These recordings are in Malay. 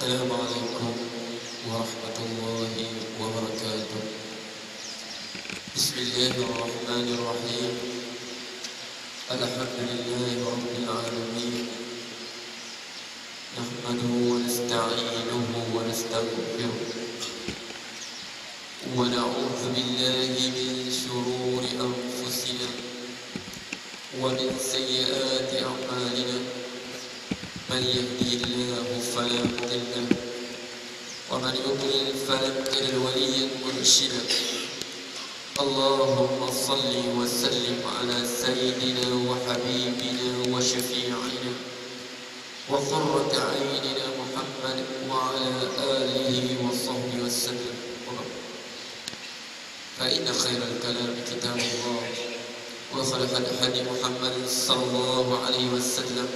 السلام عليكم ورحمة الله وبركاته. بسم الله الرحمن الرحيم. الحمد لله رب العالمين، نحمده ونستعينه ونستغفره ونعوذ بالله من شرور أنفسنا ومن سيئات أعمالنا. من يهدي الله فلا مضل له ومن يضلل فلن تجد وليا مرشدا. اللهم صل وسلم على سيدنا وحبيبنا وشفيعنا وقرة عيننا محمد وعلى آله وصحبه وسلم. فإن خير الكلام كتاب الله وخير الهدي محمد صلى الله عليه وسلم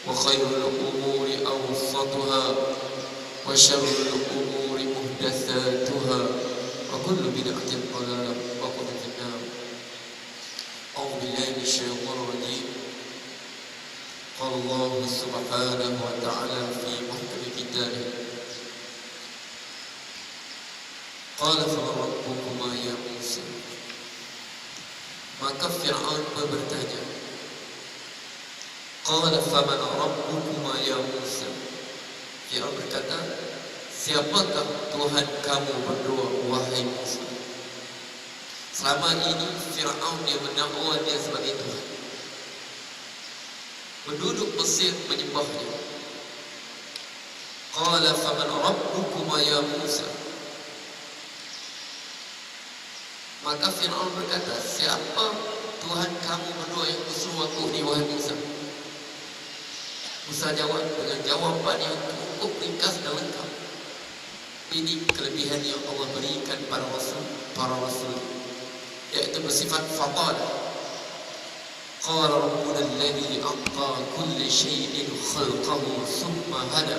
وخير الأمور أوسطها وشر الأمور محدثاتها وكل بدعة ضلالة وكل في النار. أعوذ بالله من الشيطان الرجيم. قال الله سبحانه وتعالى في محكم كتابه: قال فمن ربكما يا موسى. Maka Fir'aun bertanya, qala faman rabbukuma ya Musa. Fir'aun berkata, siapakah Tuhan kamu berdua wahai Musa? Selama ini Fir'aun dia mendakwa dia sebagai Tuhan. Penduduk Mesir menyembahnya. Qala faman rabbukuma ya Musa. Maka Fir'aun berkata, siapa Tuhan kamu berdua yang suruh aku ni wahai Musa? Musa jawab dengan jawapan yang cukup ringkas dan lengkap. Ini kelebihan yang Allah berikan para rasul, yaitu bersifat fadal. Qala rabbuna alladhi a'ta kulli shay'in khalqahu thumma hada.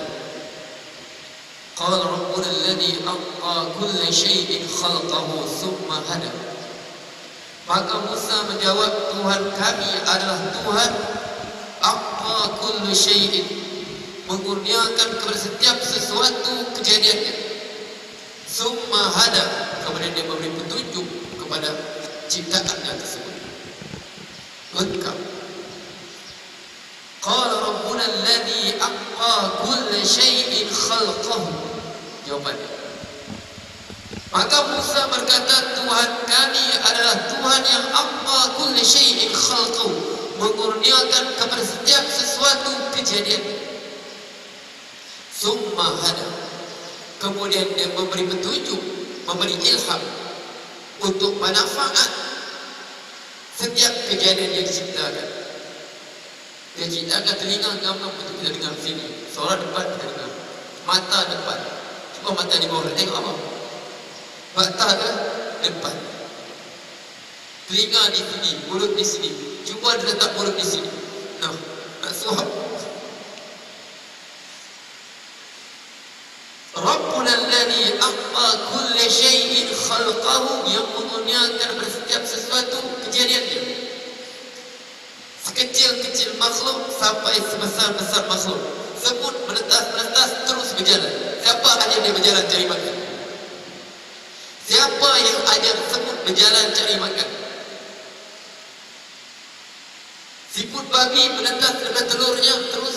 Qala rabbuna alladhi a'ta kulli shay'in khalqahu thumma hada. Maka Musa menjawab, Tuhan kami adalah Tuhan a'ta kulli shay'in, mengurniakan kepada setiap sesuatu kejadiannya. Thumma hada, kemudian dia memberi petunjuk kepada ciptaannya tersebut. Lengkap. Qala rabbuna alladhi a'ta kulli shay'in khalqahu. Jawabannya. Maka Musa berkata, Tuhan kami adalah Tuhan yang a'ta kulli shay'in khalqahu, mengurniakan kepada setiap sesuatu kejadian. Summa hada, kemudian dia memberi petunjuk, memberi ilham untuk manfaat setiap kejadian yang diciptakan. Dia ciptakan telinga kamu untuk kita dengar sini, suara depan kita dengar, mata depan. Cuba mata di bawah, tengok apa? Mata ke depan, telinga di sini, mulut di sini. Cuba dia letak mulut di sini. Nah, nak suap. Rabbuna alladhi a'ta kulli shay'in khalqahu, yang mengurniakan pada setiap sesuatu kejadiannya. Sekecil-kecil makhluk sampai sebesar-besar makhluk. Semut menetas terus berjalan. Siapa ajar dia berjalan cari makan? Siapa yang ajar semut berjalan cari makan? Siput babi menetas dengan telurnya terus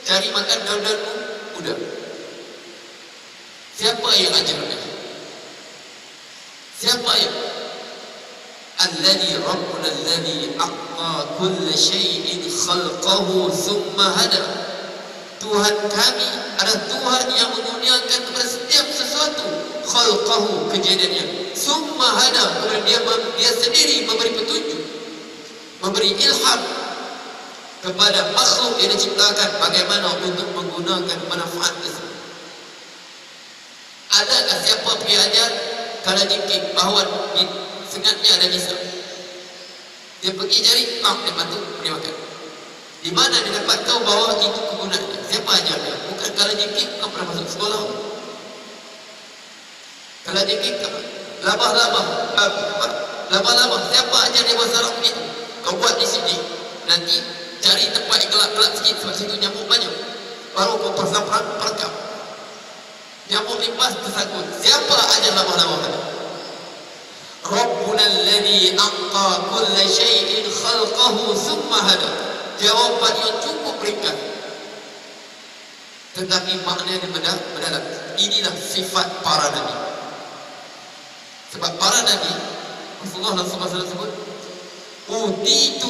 cari makan daun-daun muda. Siapa yang ajarnya? Siapa yang? Alladhi rabbuna alladhi a'ta kulli shay'in khalqahu thumma hada. Tuhan kami adalah Tuhan yang mengurniakan kepada setiap sesuatu khalqahu, kejadiannya. Thumma hada, kemudian dia sendiri memberi petunjuk, memberi ilham kepada makhluk yang diciptakan bagaimana untuk menggunakan manfaat tersebut. Adakah siapa pergi ajar kalau jengking bahawa di sengatnya ada bisa? Dia pergi cari, dia bantu dia makan. Di mana dia dapat tahu bahawa itu kegunaannya? Siapa ajar dia? Bukan kalau jengking, kau pernah masuk sekolah. Kalau jengking, labah-labah, siapa ajar dia bahasa Arab itu? Kau buat di sini, nanti cari tempat yang gelap-gelap sikit sebab situ nyamuk banyak. baru pasang perekam. Nyamuk lipas tersangkut. Siapa ajar nama-nama tadi? Rabbuna alladhi a'ta kulla syai'in khalqahu thumma hada. Jawapan yang cukup ringkas, tetapi maknanya mendalam. Inilah sifat para nabi. Sebab para nabi, Rasulullah SAW sebut, utitu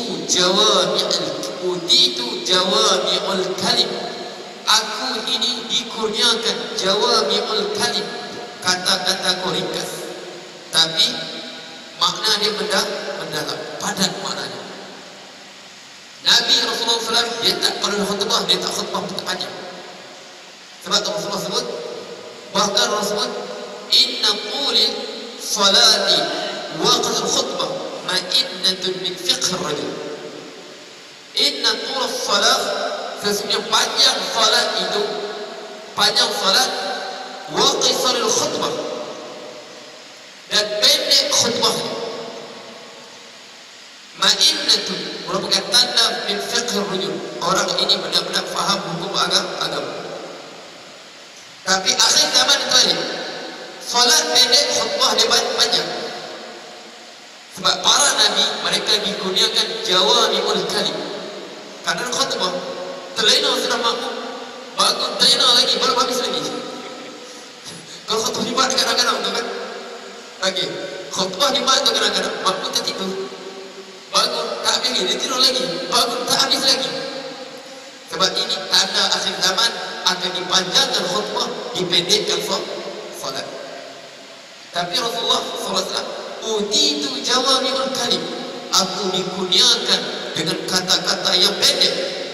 jawami'ul kalim. Aku ini dikurniakan jawami'ul kalim, kata-kata ringkas, tapi makna dia mendalam, padat maknanya. Nabi Rasulullah SAW dia tak perlu khutbah, dia tak khutbah panjang. Sebab tu Rasulullah sebut, bahkan Rasulullah sebut, inna qulil salati waqtul khutbah ma'innatun min fiqh rajul. Inna qul salat, sesungguhnya panjang salat itu, panjang salat, wa qisarul khutbah, dan pendek khutbah, ma'innatun, merupakan tanda min fiqh rajul. Orang ini benar-benar faham hukum agama. Tapi akhir zaman itu ada salat pendek, khutbah dia panjang. Sebab para nabi mereka dikurniakan jawami'ul kalim. Kadang khutbah terlena sudah makmum, bangun terlena lagi, baru habis lagi. Kalau khutbah Jumat kadang-kadang tu kan, lagi khutbah Jumat tu kadang-kadang makmum tertidur, bangun tak habis lagi, dia tidur lagi, bangun tak habis lagi. Sebab ini tanda akhir zaman, akan dipanjangkan khutbah, dipendekkan salat. Tapi Rasulullah SAW, utitu jawami'ul kalim, aku dikurniakan dengan kata-kata yang pendek,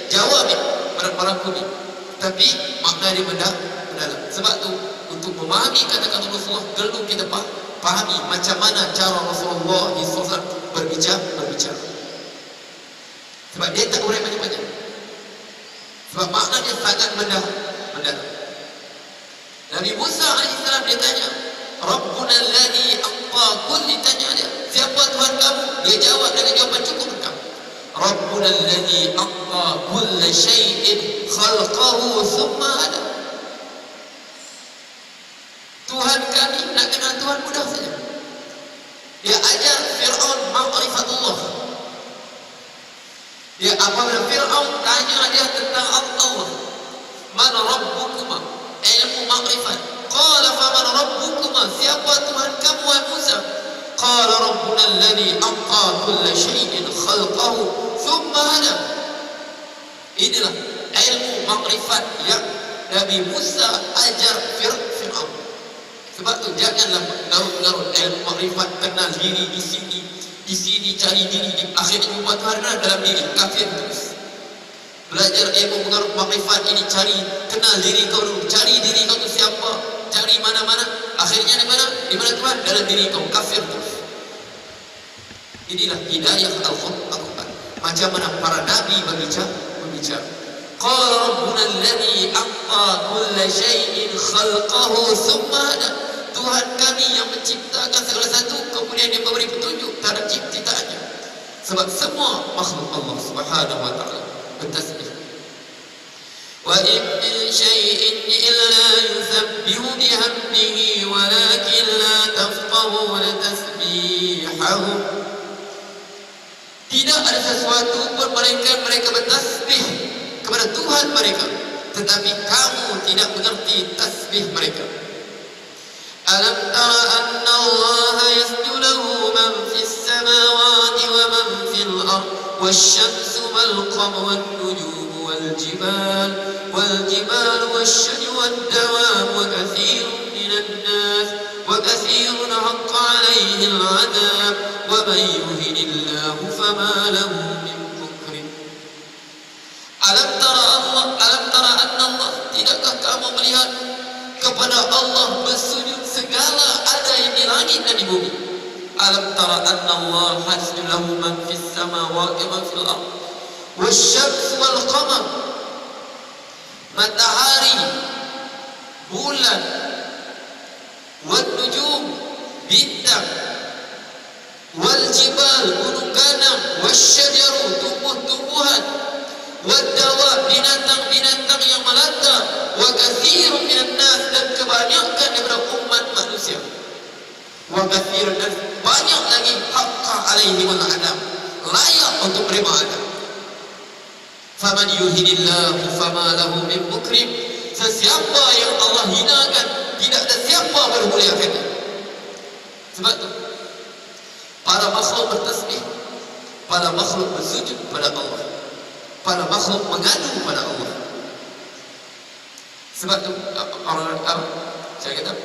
jawami, barang-barang kuning, tapi makna dia mendalam. Sebab tu untuk memahami kata-kata Rasulullah, perlu kita pahami macam mana cara Rasulullah SAW berbicara. Sebab dia tak urai banyak-banyak, sebab makna dia sangat mendalam. Nabi Musa AS dia tanya, Rabbuna alladhi a'ta kulli, tanya dia, siapa Tuhan kamu? Dia jawab dengan jawapan cukup lengkap. Rabbuna alladhi a'ta kulla syai'in khalqahu thumma hada. Tuhan kami, nak kenal Tuhan mudah saja. Dia ajar Fir'aun ma'rifatullah. Dia apabila Fir'aun tanya dia tentang Allah, man rabbukuma, ilmu ma'rifat. Qala faman rabbukuma, siapa Tuhan kamu wahai Musa? Qala rabbuna alladhi a'ta kulla syai'in khalqahu thumma hada. Inilah ilmu ma'rifat yang Nabi Musa ajar Fir'aun. Sebab tu janganlah garut-garut ilmu ma'rifat, kenal diri di sini cari diri, di akhirnya membuat harga dalam diri, kafir terus. Belajar ilmu mengarut makrifat ini, cari kenal diri kau dulu, cari diri kau tu siapa, cari mana-mana, akhirnya di mana Tuhan? Dalam diri kau, kafir terus. Inilah hidayah Al-Quran, macam mana para nabi berbicara. Qala rabbuna alladhi a'ta kulla syai'in khalqahu thumma hada. Tuhan kami yang menciptakan segala satu, kemudian dia memberi petunjuk terhadap ciptaannya. Sebab semua makhluk Allah Subhanahu wa ta'ala bertasbih. Wa in min syai'in illa yusabbihu bihamdihi walakin la tafqahuna tasbihahu. Tidak ada sesuatu pun mereka bertasbih kepada Tuhan mereka, tetapi kamu tidak mengerti tasbih mereka. Alam tara anna Allah yasjudu lahu man fis samawati wa man fil ard wasyamsu wal qamaru wan nujumu wal jibal wasyajru wad dawab wa katsirun minan nas wa katsirun haqqa alayhi al adab wa man yuhinillahu fama lahu min mukrim. Alam tara anna Allah, tidakkah kamu melihat kepada Allah bersujud segala ada yang di langit dan di bumi? Alam tara anna Allah yasjudu lahu man fis samawati wa man fil ard wasyamsu wal qamar, matahari, bulan, wan nujum, bintang, wal jibal, gunung ganang, wasyajaru, tumbuh-tumbuhan, wadawa, binatang-binatang yang melata, wa katsirun minan nas, dan kebanyakan daripada umat manusia, wa katsirun, dan banyak lagi haqqa alaihi wal adab, layak untuk menerima adab. Faman yuhinillahu fama lahu min mukrim, sesiapa yang Allah hinakan, tidak ada siapa bermuliakan dia. Sebab itu para makhluk bertasbih, para makhluk bersujud pada Allah, para makhluk mengadu pada Allah. Sebab itu orang Arab, saya kata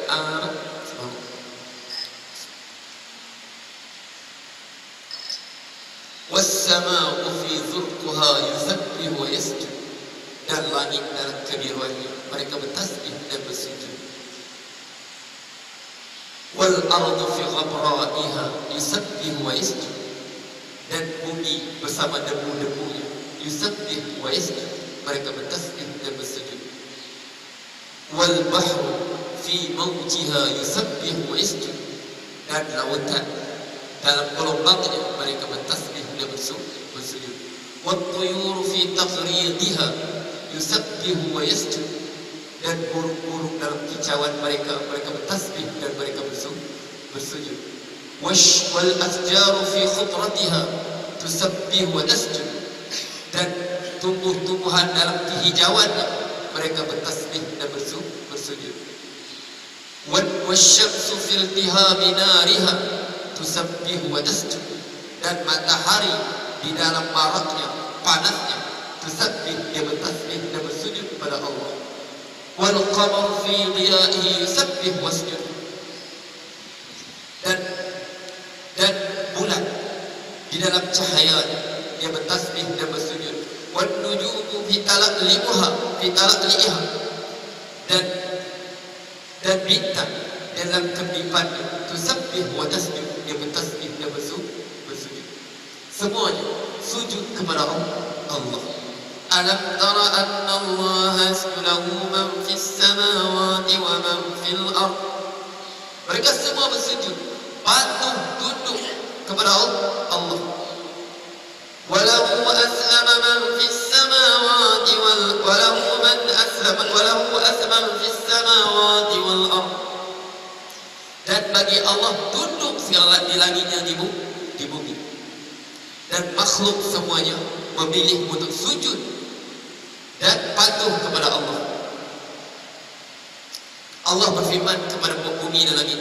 was-sama'u fi dhurquha yusabbihu wa yasjud, dan langit dalam kebiruannya mereka bertasbih dan bersujud. Wal ardu fi ghabra'iha yusabbihu wa yasjud, dan bumi bersama debu-debunya yusabbihu wa yasjud, mereka bertasbih dan bersujud. Wal bahru fi mawjiha yusabbihu wa yasjud, dan lautan dalam gelombangnya mereka bertasbih dan bersujud. Wat tuyuru fi taghridiha yusabbihu wa yasjud, dan burung-burung dalam kicauan mereka bertasbih dan mereka bersujud. Wal asjaru fi khudratiha tusabbihu wa tasjud, dan tumbuh-tumbuhan dalam kehijauannya mereka bertasbih dan bersujud. Wasyamsu fil tihabi nariha tusabbihu wa tasjud, dan matahari di dalam maraknya, panasnya, tusabbih, dia bertasbih dan bersujud pada Allah. Wal qamar fi dhiyaihi yusabbih wasjud, dan bulan di dalam cahayanya dia bertasbih dan bersujud. Wan nujumu fi talaqliha, dan bintang dalam kedipannya tusabbih wa tasjud, dia bertasbih dan bersujud. Semuanya sujud kepada Allah. Alam tara anna Allah yasjudu man fis samawati wa man fil ard, mereka semua bersujud, patuh, tunduk kepada Allah. Walahu aslama man fis samawati walahu aslama fis samawati wal ard, dan bagi Allah tunduk segala di langitnya di bumi, dan makhluk semuanya memilih untuk sujud dan patuh kepada Allah. Allah berfirman kepada bumi dan langit,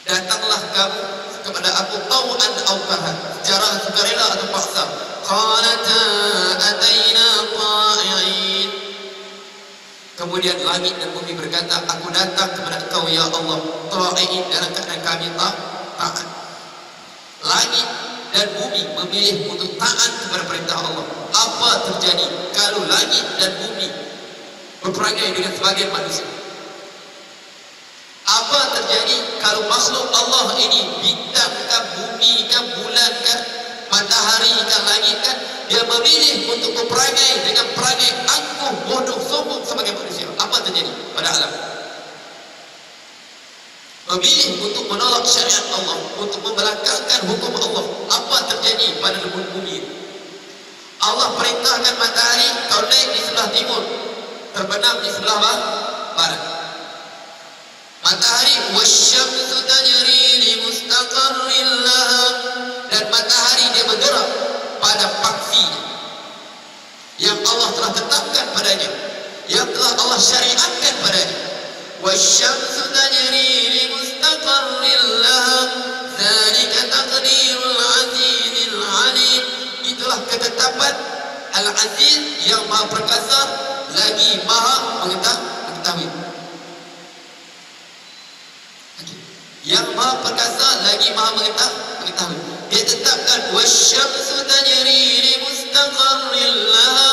datanglah kamu kepada aku tau'an aw karhan, secara sukarela atau paksa. Qalata ataina ta'i'in, kemudian langit dan bumi berkata, aku datang kepada engkau ya Allah ta'i'in, dalam keadaan kami taat. Langit dan bumi memilih untuk taat kepada perintah Allah. Apa terjadi kalau langit dan bumi berperangai dengan sebagian manusia? Apa terjadi kalau makhluk Allah ini, bintang kan, bumi kan, bulan kan, matahari kan, langit kan, dia memilih untuk berperangai dengan perangai angkuh, bodoh, sombong sebagai manusia? Apa terjadi pada alam? Memilih untuk menolak syariat Allah, untuk membelakangkan hukum Allah. Apa terjadi pada bumi ini? Allah perintahkan matahari, kau naik di sebelah timur, terbenam di sebelah barat. Matahari, wasyamsu tajri li mustaqarrin laha, dan matahari dia bergerak pada paksi yang Allah telah tetapkan padanya, yang telah Allah syariatkan padanya. Wasyamsu tajri li mustaqarrin laha, dzalika taqdirul azizil alim, itulah ketetapan Al-Aziz yang Maha Perkasa lagi Maha mengetahui. Yang Maha Perkasa lagi Maha mengetahui. Dia tetapkan wasyamsu tajri li mustaqarrin laha,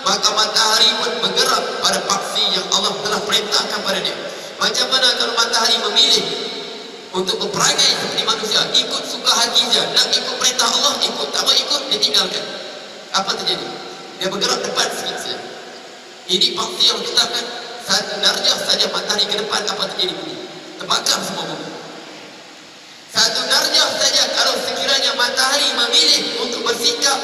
maka matahari pun bergerak pada paksi yang Allah telah perintahkan pada dia. Macam mana kalau matahari memilih untuk berperangai seperti manusia, ikut suka hati saja, nak ikut perintah Allah ikut, tak mau ikut dia tinggalkan? Apa terjadi? Dia bergerak depan sikit saja. Ini paksi yang ditetapkan, satu darjah saja matahari ke depan, apa terjadi bumi? Terbakar semua bumi. Satu darjah saja kalau sekiranya matahari memilih untuk bersikap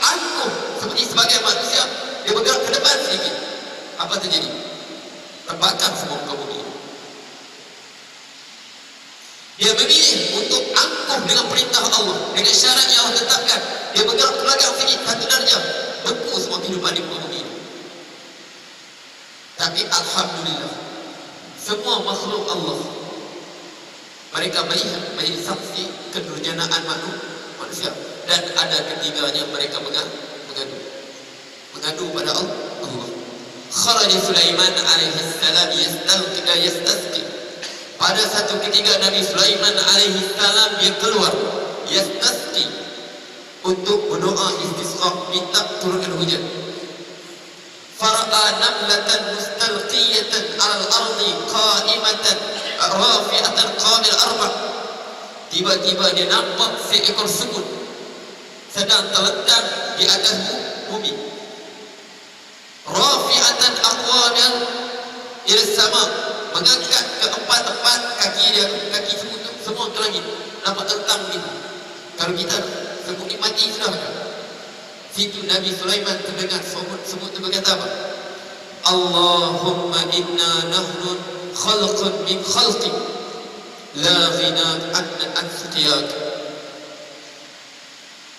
angkuh seperti sebagai manusia, dia bergerak ke depan sedikit, apa terjadi? Terbakar semua muka bumi. Dia memilih untuk angkuh dengan perintah Allah, dengan syarat yang Allah tetapkan. Dia bergerak ke belakang sedikit, satu darjah, beku semua kehidupan di muka bumi. Tapi alhamdulillah, semua makhluk Allah, mereka melihat, menjadi saksi kedurjanaan manusia, dan ada ketiganya mereka mengadu pada Allah. Kharaja Sulaiman alaihi salam yastasqi. Pada satu ketika Nabi Sulaiman alaihi salam dia keluar yastasqi untuk berdoa istisqa, minta turunkan hujan. Fara'a namlatan mustalqiyatan 'ala al-ardi qa'imatan rafi'atan qamil arba'. Tiba-tiba dia nampak seekor semut sedang terletak di atas bumi. Rafi'atan aqwamil ila sama, mengangkat keempat-empat kaki dia, kaki semut itu semua ke langit, nampak tertang begitu. Kalau kita semut ini mati sudah kan? Situ Nabi Sulaiman terdengar semut itu berkata apa? Allahumma inna nahnu khalqun min khalqik la ghina an sutiyak.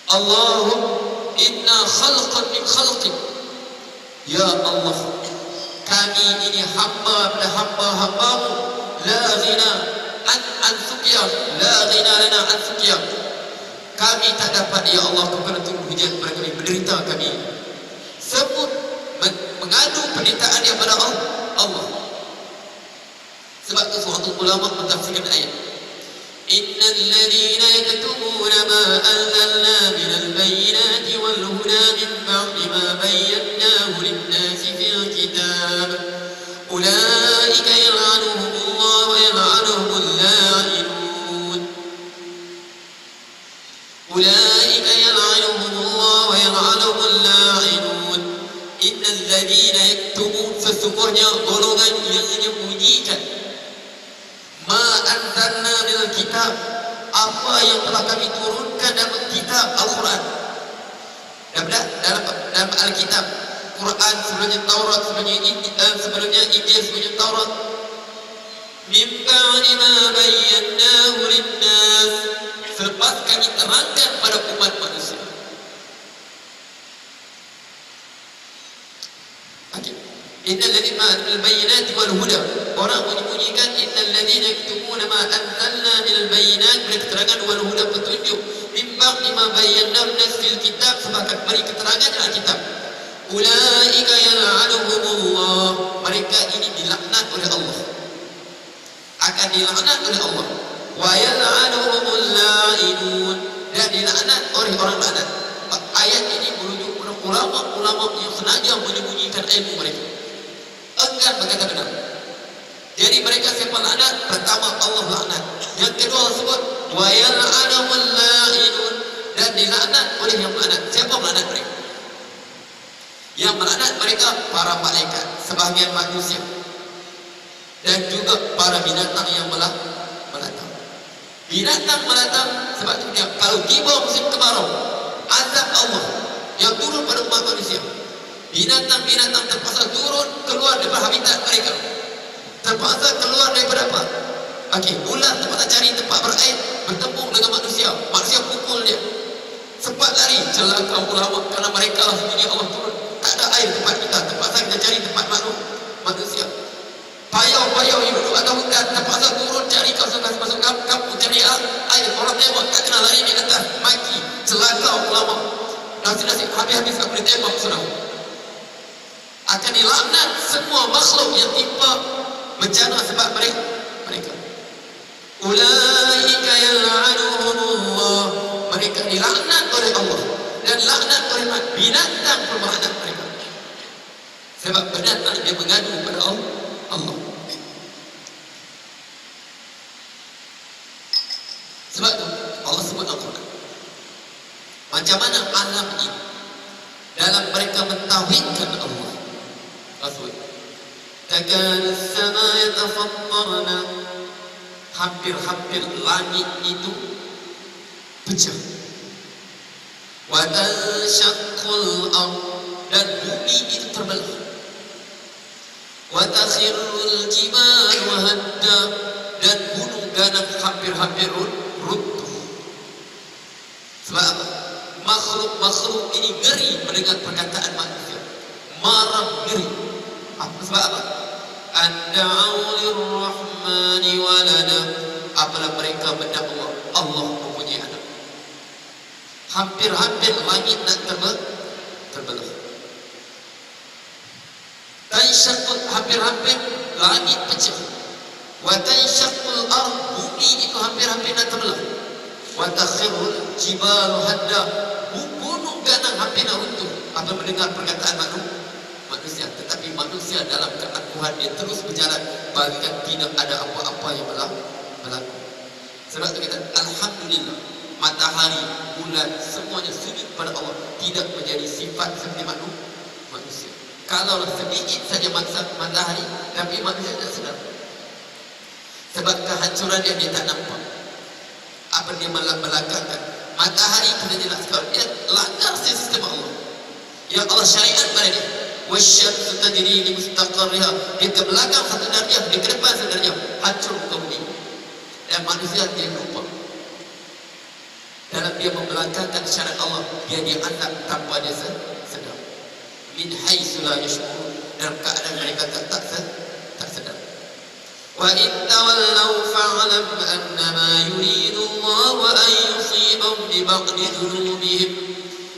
Allahumma inna khalqun min khalqik. Ya Allah, kami ini hamba pada hamba-hambamu. La ghina an sutiyak, la ghina lana an sutiyak. Kami tak dapat ya Allah kepada turun hujan kepada kami, menderita kami. Semut mengadu penderitaan dia pada Allah. Sebab itu suatu ulama mentafsirkan ayat, innal ladzina yaktumuna ma anzalna minal bayyinati wal huda min ba'di ma bayyanahu lin-nasi fil kitab ulaika yal'anuhumullah wa yal'anuhumul la'inun. Ulaika yal'anuhumullah wa yal'anuhumul la'inun. Innal ladzina yaktumun, sesungguhnya golongan yang menyembunyikan ma anzalna minal kitab, apa yang telah kami turunkan dalam kitab Al-Quran. Dalam Al-Kitab Quran, sebelumnya Taurat, sebelumnya Injil, sebelumnya Taurat. Min ba'di ma bayyanahu lin-nas, selepas kami terangkan pada umat manusia. Innal ladzina minal bayyinati wal huda, orang menyembunyikan innal ladzina yaktumuna ma anzalna minal bayyinat, beri keterangan, wal huda, petunjuk, min ba'di ma bayyanahu lin-nas fil kitab, sebagai beri keterangan dalam kitab. Ulaika yal'anuhumullah, mereka ini dilaknat oleh Allah, akan dilaknat oleh Allah. Wa yal'anuhumul la'inun, dan dilaknat oleh orang laknat. Ayat ini merujuk kepada ulama-ulama yang sengaja menyembunyikan ilmu mereka, enggan berkata benar. Jadi mereka siapa laknat? Pertama Allah laknat, yang kedua sebut wa yal'anuhumul la'inun, dan dilaknat oleh yang melaknat. Siapa melaknat mereka? Yang melaknat mereka para malaikat, sebahagian manusia, dan juga para binatang yang melantang. Binatang melantang, sebab itu dia, kalau tiba musim kemarau, azab Allah yang turun pada umat manusia, binatang-binatang terpaksa turun keluar daripada habitat mereka, terpaksa keluar daripada apa? Ular terpaksa cari tempat berair, bertemu dengan manusia, manusia pukul dia, sempat lari, celaka ulama, karena mereka lah sendiri Allah turun, tak ada air tempat kita, terpaksa kita cari tempat manusia. Payau-payau yang duduk atas hutan terpaksa turun cari masuk kampung cari air. Orang tembak tak kenal lari di atas, maki, celaka ulama. Nasib-nasib habis-habis aku ditembak saudara. Akan dilaknat semua makhluk yang timpa bencana sebab mereka. Ulaika yal'anuhumullah, mereka dilaknat oleh Allah dan laknat oleh binatang pemelaknat mereka. Sebab binatang dia mengadu pada Allah. Sebab itu Allah sebut Al-Quran. Macam mana alam ini dalam mereka mentauhidkan Allah. Rasul takadu as-sama yatafattarna, hampir-hampir langit itu pecah. wa tanshaqqul ard, dan bumi itu terbelah, wa takhirrul jibalu hadda, dan gunung ganang hampir-hampir runtuh. Sebab apa? Makhluk-makhluk ini ngeri mendengar perkataan manusia, marah, ngeri. Sebab apa? An-da'u lirrahmani walada, apabila mereka mendakwa Allah mempunyai anak. Hampir-hampir langit nak terbelah. Tanshaqqul, hampir-hampir langit pecah. Wa tanshaqqul ard, bumi itu hampir-hampir nak terbelah. Wa takhirrul jibalu hadda, gunung ganang hampir nak runtuh apabila mendengar perkataan manusia. Tetapi manusia dalam keakuhan dia terus berjalan bagikan tidak ada apa-apa yang berlaku. Sebab itu kita alhamdulillah, matahari, bulan, semuanya sujud pada Allah, tidak menjadi sifat seperti manusia. Kalaulah sedikit saja matahari, tapi manusia tidak sedar. Sebab kehancuran dia tak nampak. Apa dia melanggarkan matahari, kita jelas sekali dia langgar sistem Allah yang Allah syariat pada dia. Wasyamsu tajri li mustaqarriha, dia ke belakang satu darjah, dia ke depan satu darjah, hancur muka bumi. Dan manusia dia lupa dalam dia membelakangkan syariat Allah, dia dianggap tanpa dia sedar, min haitsu la yash'urun, dalam keadaan mereka tak sedar. Wa in tawallaw fa'lam annama yuridu Allah an yusibahum bi ba'di dhunubihim.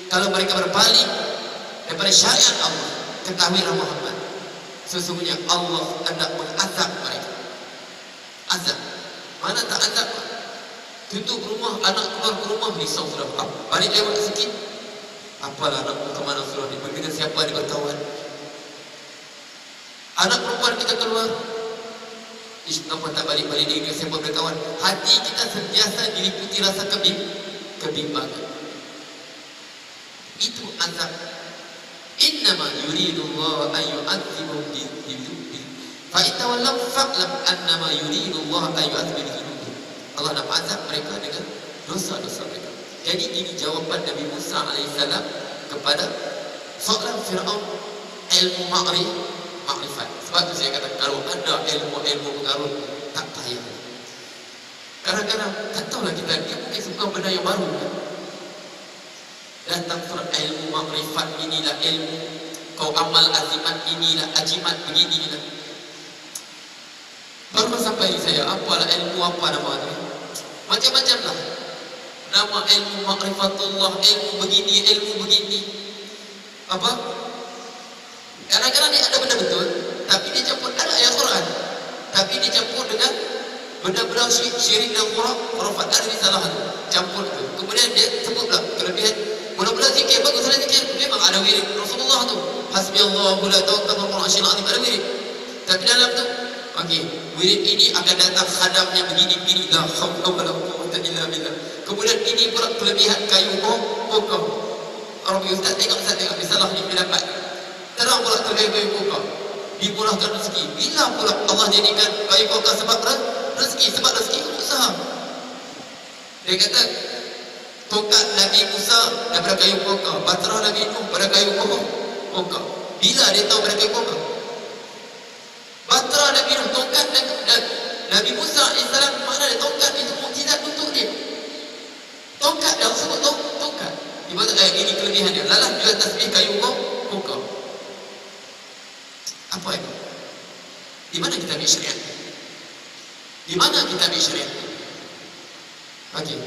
Kalau mereka berpaling daripada syariat Allah, ketahuilah Muhammad, sesungguhnya Allah hendak mengazab mereka. Azab. Mana tak azab? Tutup rumah, anak keluar ke rumah, risau sudah. Balik lewat sikit, apalah anakmu ke mana sudah, dia pergi dengan siapa, dia berkawan. Anak perempuan kita keluar, kenapa tak balik-balik dengan siapa berkawan? Hati kita sentiasa diliputi rasa kebimbangan. Itu azab. Innama yuridu Allah an yu'adzibahum bi-dhunubihim fa in tawallaw fa'lam annama yuridu Allah an yu'adzibahum bi-dhunubihim. Allah nak azab mereka dengan dosa-dosa mereka. Jadi ini jawapan Nabi Musa alaihissalam kepada seorang Fir'aun, ilmu makrifat. Sebab tu saya kata, kalau ada ilmu pengaruh, tak payah. Kadang-kadang tak tahulah kita, dia mungkin suka benda yang baru kan? Datang surat ilmu makrifat, inilah ilmu kau amal azimat, inilah ajimat beginilah. Baru sampai saya, apalah ilmu apa nama tu? Macam-macam lah nama ilmu makrifatullah, ilmu begini. Apa? Kadang-kadang dia ada benda betul, tapi dia campur, ada ayat Quran, tapi dia campur dengan benda-benda syirik dan khurafat. Ada salah tu, campur tu. Kemudian dia sebut pula kelebihan. Mula-mula zikir, bagus ada zikir, memang ada wirid Rasulullah tu, hasbiyallahu la tawakkalul Qur'anil azim, ada wirid. Tapi dalam tu, okey, wirid ini akan datang khadamnya begini, la haula wala quwwata illa billah. Kemudian ini pula kelebihan kayu pokok. Orang ustaz tengok salah ni dapat. Terang pula kelebihan kayu pokok. Dimurahkan rezeki. Bila pula Allah jadikan kayu pokok sebab rezeki, sebab rezeki usaha. Dia kata tongkat Nabi Musa daripada kayu pokok, baterah Nabi Nuh pada kayu pokok. Bila dia tahu pada kayu pokok? Baterah Nabi Nuh, tongkat dan Nabi Musa AS, mana dia tongkat itu mukjizat untuk dia. Tongkat dah sebut tongkat. Di mana ini kelebihan dia. Lalah jual tasbih kayu pokok. Apa itu? Di mana kita ambil syariat? Di mana kita ambil syariat? Okey.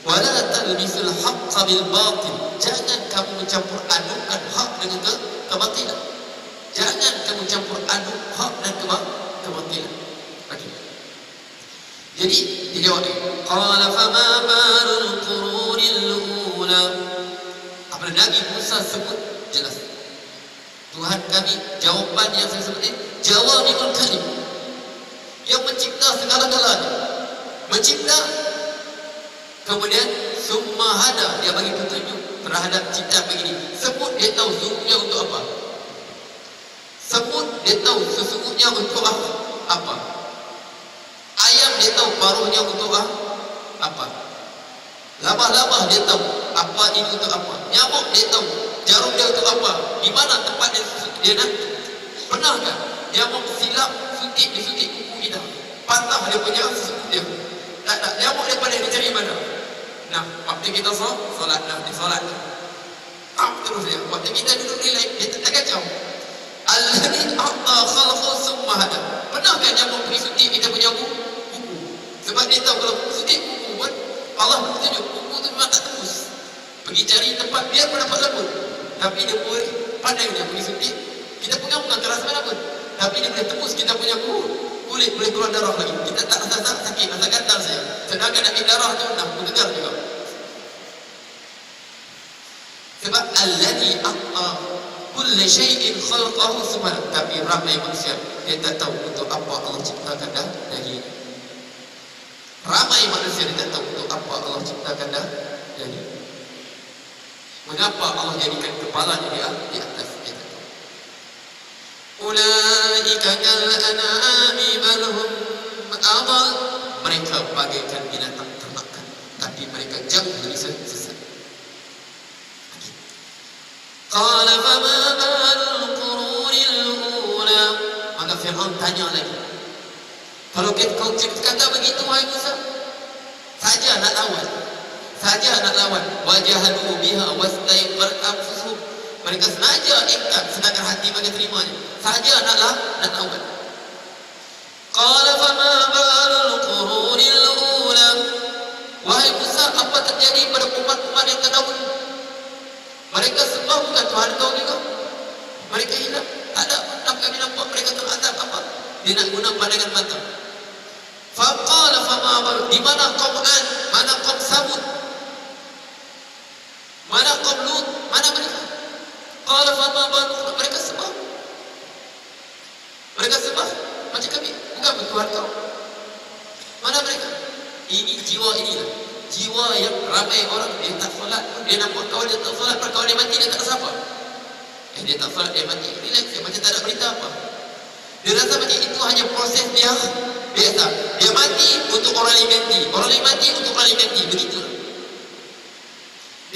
Wala talbisul haqqa bil batil. Jangan kamu mencampur adukan hak dengan kebatilan. Jangan kamu campur aduk hak dan kebatilan. Okey. Jadi dijawab dia. Qala fama balul qurunil ula. Apabila Nabi Musa sebut jelas, Tuhan kami, jawapan yang saya sebut ini jawabul kalim, yang mencipta segala-galanya, mencipta. Kemudian summa hada, dia bagi petunjuk terhadap ciptaan begini. Semut dia tahu sesungguhnya untuk apa. Semut dia tahu sesungguhnya untuk apa. Ayam dia tahu paruhnya untuk apa. Labah-labah dia tahu apa ini untuk apa. Nyamuk dia tahu, jarum dia untuk apa, di mana tempat dia nak. Pernahkah nyamuk silap disuntik kuku kita, patah dia punya suku dia? Tak, nyamuk dia pandai dia cari mana. Nah, waktu kita solat dah, dia solat terus dia. Waktu kita duduk relax, dia tak kacau. Alladhi a'ta khalqa summa hada. Pernahkah nyamuk pergi suntik kita punya kuku? Sebab dia tahu kalau suntik kuku pun Allah bertunjuk kuku tu memang tak tembus. Pergi cari tempat biar pun dapat lembut. Tapi dia boleh pandai dia pergi suntik. Kita pegang bukan keras mana pun, tapi dia boleh tembus kita punya kulit, boleh keluar darah lagi. Kita tak rasa sakit, rasa gatal saja. Sedangkan nak darah tu dah mengegar juga. Sebab alladhi a'ta kulli syai'in khalqahu summa. Tapi ramai manusia dia tak tahu untuk apa Allah ciptakan dah dari. Ramai manusia dia tak tahu untuk apa Allah ciptakan dah dari. Mengapa Allah jadikan kepalanya di atas? Dia tak tahu. Ulaika kal an'ami bal hum adall. Mereka bagaikan binatang termakan, tapi mereka jauh lebih sesat. Qala fama balul qurunil ula. Maka Fir'aun tanya lagi, kalau kau kata begitu wahai Musa, saja nak lawan, wajahadu biha wastayqar anfusuhum. Mereka sengaja ingkar, sedangkan hati mereka terimanya. Saja nak lawan. Qala fama balul qurunil ula. Wahai Musa, apa terjadi pada umat-umat yang terdahulu? Mereka sembah bukan Tuhan kau juga. Mereka hilang, tak ada. Kami nampak mereka terazab apa? Dia nak guna pandangan mata. Faqala fama balul. Di mana kaum Ad? Mana kaum Samud? Mana kaum Lut? Mana mereka? Qala fama balul. Mereka sembah macam kami, bukan Tuhan kau. Mana mereka? Ini jiwa inilah, jiwa yang ramai orang dia tak solat, dia nampak kawan dia tak solat, kawan dia mati dia tak rasa apa. Dia tak solat, dia mati, relax, dia macam tak ada berita apa. Dia rasa macam itu hanya proses dia biasa. Dia mati untuk orang lain ganti, orang lain mati untuk orang lain ganti, begitu.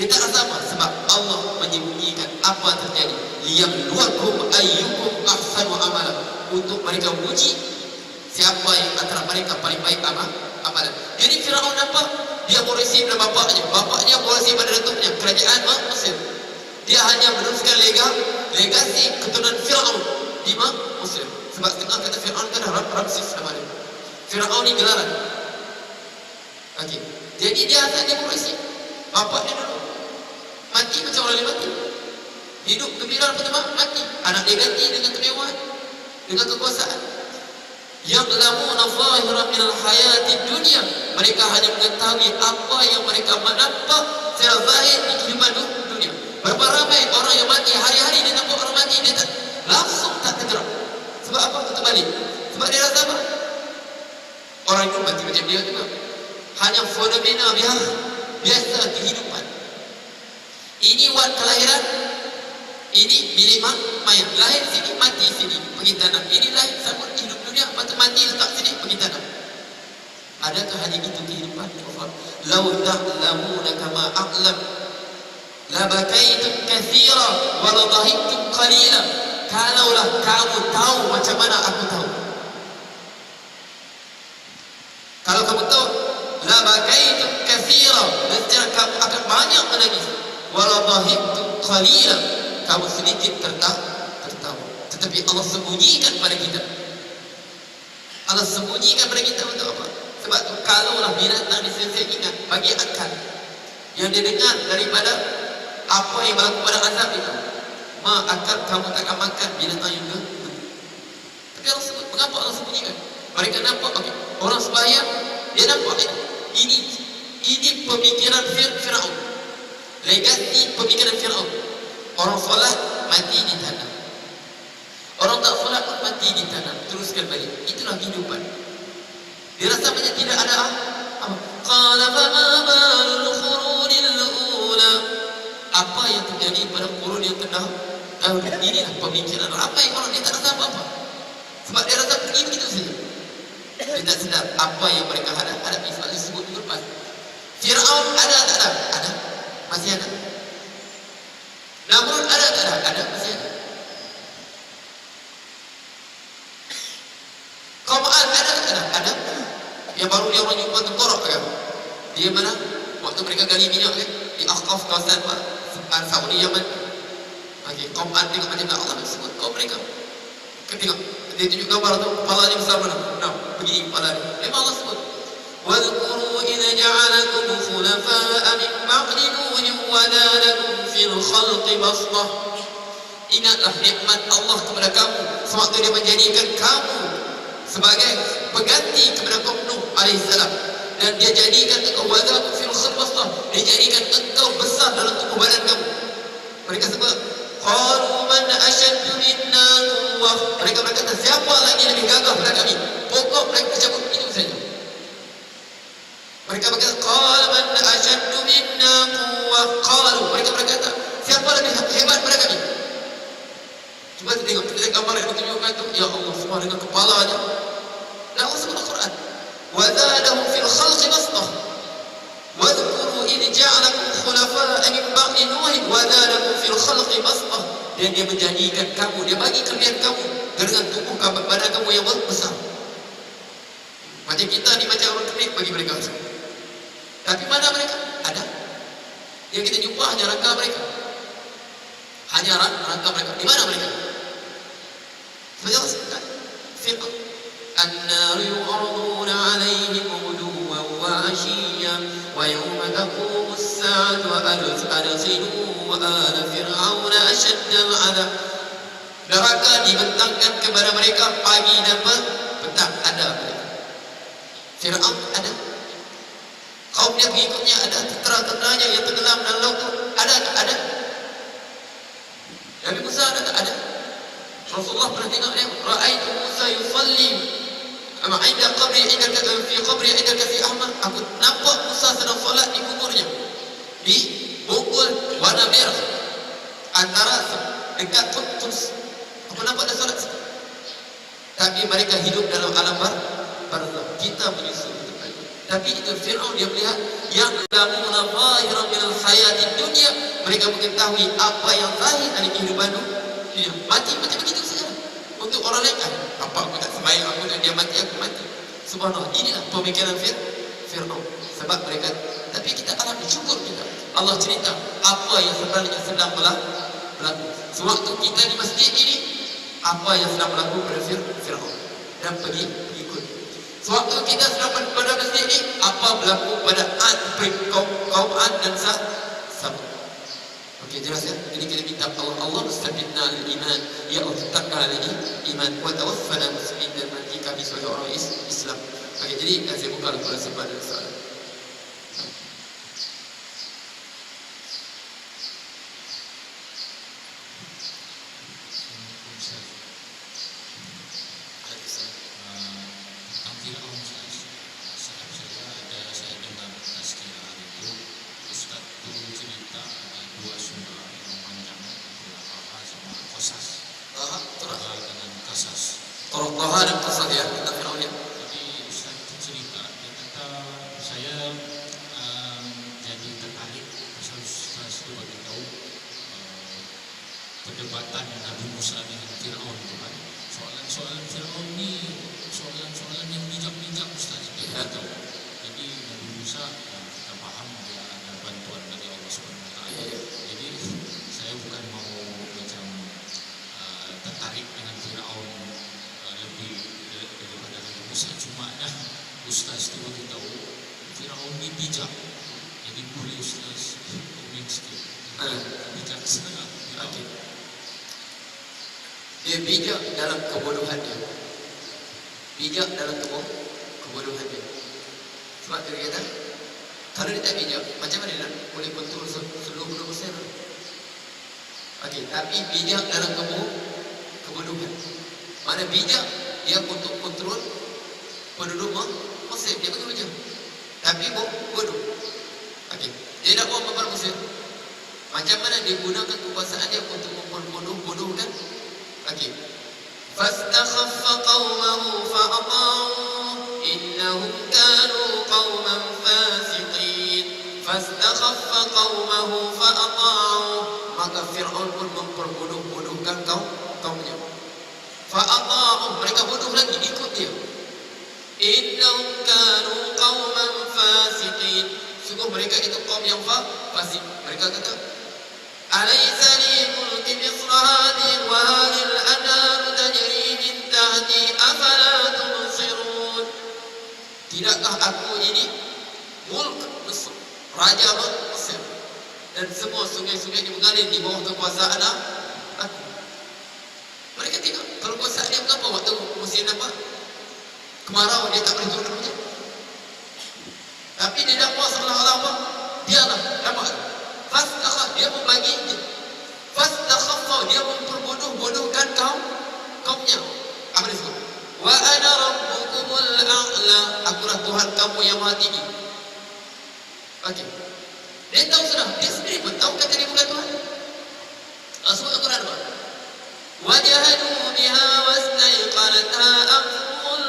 Dia tak rasa apa sebab Allah menyembunyikan apa terjadi. Liyabluwakum ayyukum ahsanu amala. Untuk mereka uji siapa yang antara mereka paling baik amalan. Jadi Firaun nampak dia berisi pada bapaknya berisi pada datuknya kerajaan Mesir. Dia hanya meneruskan legasi keturunan Firaun di Mesir. Sebab setengah kata Firaun kan Ramses nama dia. Firaun ni gelaran. Okey. Jadi dia hanya berisi bapaknya dulu mati macam orang lain mati. Hidup gembira pertama mati. Anak dia ganti dengan kemewahan, dengan kekuasaan. Yang lamuna zahiran minal hayati dunia. Mereka hanya mengetahui apa yang mereka nampak secara zahir di kehidupan dunia. Berapa ramai orang yang mati hari-hari dia nampak orang mati dia tak langsung tak tergerak. Sebab apa? Tutup balik. Sebab dia rasa apa? Orang itu mati macam dia juga. Hanya fenomena biasa kehidupan. Ini wad kelahiran, ini bilik mayat. Lahir sini, mati sini, pergi tanam. Ini lahir sambut hidup dunia, patut mati letak sini, pergi tanam. Adakah hanya itu kehidupan? Lau ta'lamuna kama a'lam la bakaitum katsira wa la dhahiktum qalila. Kalaulah kamu tahu macam mana aku tahu. Kalau kamu tahu la bakaitum katsira, nescaya kamu akan banyak menangis. Wa la dhahiktum qalila, kamu sedikit tertawa. Tetapi Allah sembunyikan pada kita. Allah sembunyikan pada kita untuk apa? Sebab tu kalaulah binatang disensai ingat bagi akal yang dia dengar daripada apa yang berlaku pada azab itu, akal kamu takkan makan binatang yang tu. Tapi Allah sebut, mengapa Allah sembunyikan? Mereka nampak, okay, orang sembahyang dia nampak ini pemikiran Firaun, legasi pemikiran Firaun. Orang solat mati di tanah, orang tak solat mati di tanah, teruskan balik. Itulah kehidupan. Dia rasa macam tidak ada apa. Qala fama balul qurunil ula. Apa yang terjadi pada kurun yang terdahulu? Inilah pemikiran ramai orang, dia tak rasa apa-apa. Sebab dia rasa pergi begitu saja. Dia tak sedar apa yang mereka hadapi. Sebab disebut di lepas Fir'aun ada tak ada? Ada. Masih ada. Namrud ada tak ada? Ada, masih ada. Kaum Ad ada tak ada? Ada. Yang baru dia orang jumpa tengkorak kan? Dia mana? Waktu mereka gali minyak kan? Di Ahqaf, kawasan Saudi Yaman. Okey, kaum Ad tengok macam mana Allah sebut kaum mereka. Tengok, dia tunjuk gambar tu, kepalanya besar mana? Nah, begini kepala dia. Memang Allah sebut. وَاذْكُرُوا إِذْ جَعَلَكُمْ خُلَفَاءَ مِنْ بَعْدِ نُوحٍ وَزَادَكُمْ فِي الْخَلْقِ بَسْطَةً. Ingatlah nikmat Allah kepada kamu sewaktu dia menjadikan kamu sebagai pengganti kepada kaum Nuh alaihissalam, dan dia jadikan engkau wadakum fil khalqi bastah, dia jadikan engkau besar dalam tubuh badan kamu. Mereka sebut qalu man ashaddu minna quwwah. Mereka berkata, siapa lagi lebih gagah daripada kami? Pokok mereka cabut itu saja. Mereka berkata qala man ashaddu minna quwwah. Qalu, mereka berkata, siapa lebih hebat daripada kami? Cuba tengok kita gambar yang ditunjukkan itu, ya Allah, semua dengan kepalanya. Dan Allah sebut Al-Quran, wa zadahum fil khalqi bastah. Wadhkuru idh ja'alakum khulafa'a min ba'di Nuh wa zadakum fil khalqi bastah. Dan dia menjadikan kamu, dia bagi kelebihan kamu dengan tubuh badan kamu yang besar. Macam kita ni macam orang kering bagi mereka. Tapi mana mereka? Ada. Yang kita jumpa hanya rangka mereka. Hanya rangka mereka. Di mana mereka? Sebenarnya firman النار يعرضون عليهم غدوا وعشيا ويوم تقوم الساعة أدخلوا آل فرعون أشد العذاب. Neraka dibentangkan kepada mereka pagi dan petang. Ada mereka. Fir'aun ada. Kaum dia pengikutnya ada. Tentera-tenteranya yang tenggelam dalam laut itu ada. Ada. Nabi Musa ada tak? Ada. Rasulullah pernah tengok dia. Ra'aitu Musa yusalli inda qabri fi qabri inda Kafi Ahmad. Aku nampak Musa sedang solat di kuburnya, di bungkul warna merah antara dekat Quds. Aku nampak dia solat. Tapi mereka hidup dalam alam barzakh. Kita menyusul. Tapi itu Fir'aun, dia melihat yang lamuna zahiran minal hayatid dunya. Mereka mengetahui apa yang zahir dari kehidupan dunia. Mati macam begitu saja. Untuk orang lain kan, apa aku tak sembahyang, aku tak, dia mati, aku mati. Subhanallah, inilah pemikiran Fir'aun. Sebab mereka, tapi kita akan bersyukur kita. Allah cerita apa yang sebenarnya sedang berlaku. Sewaktu kita di masjid ini, apa yang sedang berlaku pada Fir'aun dan pengikut. Sewaktu kita sedang pada masjid ini, apa berlaku pada kaum Ad dan Samud. Okey, jelas ya? Jadi kita minta Allah mustabidna al-iman. Ya Allah, tetapkan lagi iman. Wa tawaffana muslimin, dan mati kami sebagai orang Islam. Okey, jadi saya buka pada sebab dan soalan. Perdebatan Nabi Musa dengan Fir'aun itu kan, soalan-soalan Fir'aun ni soalan-soalan yang bijak-bijak Ustaz kita tahu. Jadi Nabi Musa kita faham dia ada bantuan dari Allah SWT. Jadi saya bukan mau macam tertarik dengan Fir'aun lebih daripada Nabi Musa, cuma Ustaz itu bagi tahu Fir'aun ni bijak. Jadi boleh Ustaz komen sikit bijaksana Fir'aun. Dia bijak dalam kebodohannya. Bijak dalam kebodohannya. Sebab dia kata, kalau dia tak bijak, macam mana dia boleh kontrol seluruh penduduk Mesir? Okey, tapi bijak dalam kebodohan. Mana bijak dia untuk kontrol penduduk Mesir, dia betul-betul. Tapi bodoh. Okey, dia nak buat membuat Mesir. Macam mana dia gunakan kekuasaan dia untuk membodoh-bodohkan? Okey. Fastakhaffa qaumahu fa'ata'u innahum kanu qauman fasiqin. fastakhaffa qaumahu fa'ata'u, maka Fir'aun pun memperbodoh-bodohkan kaumnya. Fa'ata'u, mereka bodoh lagi, ikut dia. Innahum kanu qauman fasiqin, sungguh mereka itu kaum yang fasik. Mereka kata, alaysa li mulki misra hadhihi wa hadhihi al-anhar tajri min tahti afala tubsirun. Tidakkah aku ini mulk Mesir, raja Mesir, dan semua sungai-sungai yang mengalir di bawah kekuasaan aku. Mereka tengok, kalau kuasa dia apa waktu musim apa? Kemarau, dia tak boleh turun hujan. Tapi dia dapat seolah-olah apa? Dialah dapat. Fastakhaf, dia membagi. Fastakhaf, dia memperbodoh-bodohkan kaumnya. Apa dia sebut? Wa ana rabbukumul a'la, akulah Tuhan kamu yang maha tinggi. Okey. Dia tahu sudah, dia sendiri pun tahu kata dia bukan Tuhan. Sebut Al-Quran apa? Wa jahadu biha wastaiqanatha anfusuhum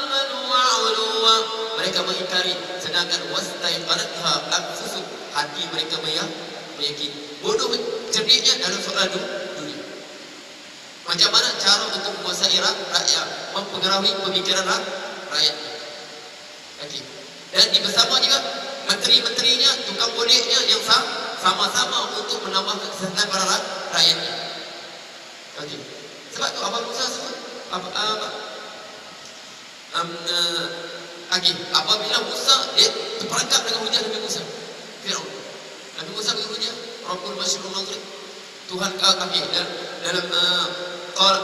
wa 'uluwa, mereka mengingkari, sedangkan wastaiqanatha anfusuhum, hati mereka meyakini. Bodoh cerdiknya dalam soal dunia. Macam mana cara untuk menguasai rakyat, mempengaruhi pemikiran rakyat. Okey. Dan di bersama juga menteri-menterinya, tukang bolehnya yang sama-sama untuk menambah kesihatan para rakyatnya. Okey. Sebab tu Abang Musa sebut apabila Musa dia terperangkap dengan hujah Nabi Musa, Firaun. Nabi Musa berhujah, Rabbul Masyriq wal Maghrib, Tuhan kami dalam qala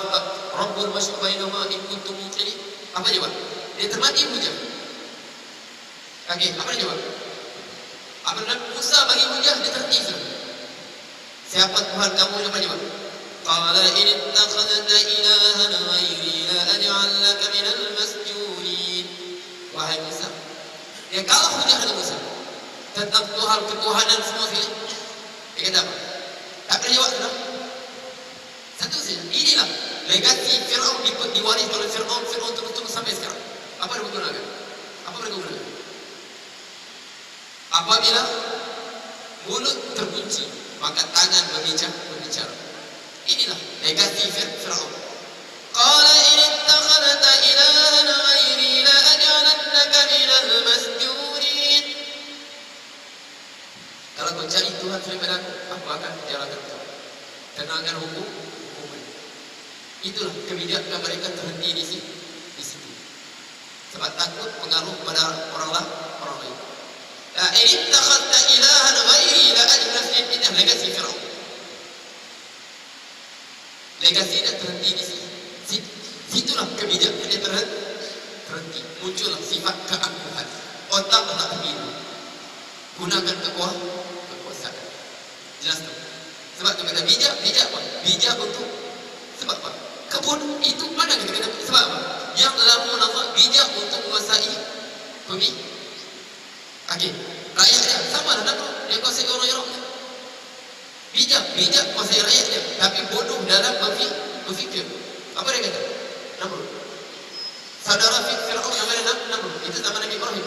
Rabbul Masyriq bainahuma in kuntum muqinin. Apa jawab? Dia termati hujah. Okey, apa dia jawab? Apabila Musa bagi hujah, dia terhenti semua. Siapa Tuhan kamu? Apa jawab? Qala in ittakhadhta ilahan ghairi la aj'al laka minal masjunin. Wahai Musa, dia kalah hujah dengan Musa tentang Tuhan ketuhanan semua sekali. Dia kata apa? Tak boleh jawab sudah. Satu saja. Inilah legasi Fir'aun diwaris oleh Fir'aun terus sampai sekarang. Apa dia gunakan? Apa mereka gunakan? Apabila mulut terkunci, maka tangan berbicara. Inilah legasi Fir'aun. Qala in ittakhadhta ilahan ghairi la aj'alannaka minal masjunin. Kalau kau cari Tuhan selain aku, aku akan jalankan kau. Kenalkan hukum. Itulah kebijakan mereka terhenti di situ. Sebab takut pengaruh pada orang lain. La in ittakhadhta ilahan ghairi la aj'alannaka minal legasi Fir'aun. Legasi dia terhenti di situ. Situlah kebijakan dia terhenti. Muncullah sifat keangkuhan. Otak tak biru. Gunakan kekuasaan. Jelas tak? Sebab tu kata bijak apa? Bijak untuk sebab apa? Kebun itu mana kita kata sebab apa? Yang lamu nampak bijak untuk menguasai bumi. Okey, rakyat dia sama lah nak dia kuasai orang-orang. Bijak kuasai rakyat dia, tapi bodoh dalam berfikir. Apa dia kata? Namrud. Saudara Fir'aun namanya Namrud. Itu zaman Nabi Ibrahim.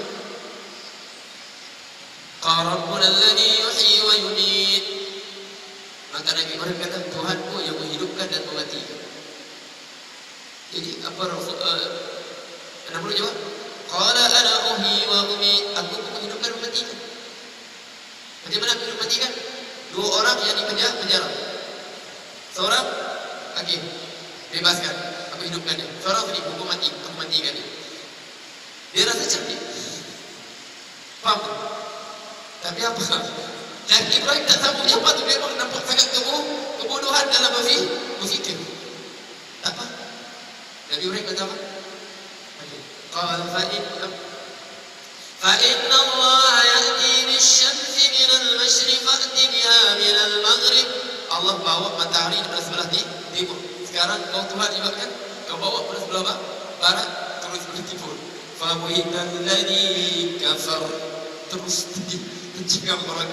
Rabbuna alladhi yuhyi wa yumiit. Maka Nabi Ibrahim kata, Tuhanku yang menghidupkan dan mematikan. Jadi apa Namrud jawab? Qala ana uhyi wa umiit. Aku menghidupkan dan mematikan. Bagaimana aku mematikan? Dua orang yang dipenjara. Seorang, okey, bebaskan, aku hidupkan dia. Seorang tadi hukum mati, aku matikan dia. Dia rasa cerdik. Faham? Tapi apa? Nabi Ibrahim tak sambung apa tu, memang nampak sangat kebodohan dalam berfikir. Tak apa? Nabi Ibrahim kata apa? Okey. Qala fa inna Allah ya'ti bisyamsi minal masyriq fa'ti biha minal maghrib. Allah bawa matahari dari sebelah timur. Sekarang kau Tuhan ibaratkan, kau bawa pada sebelah barat, terus sebelah timur. Fa buhital ladzi kafar, terus mencegah orang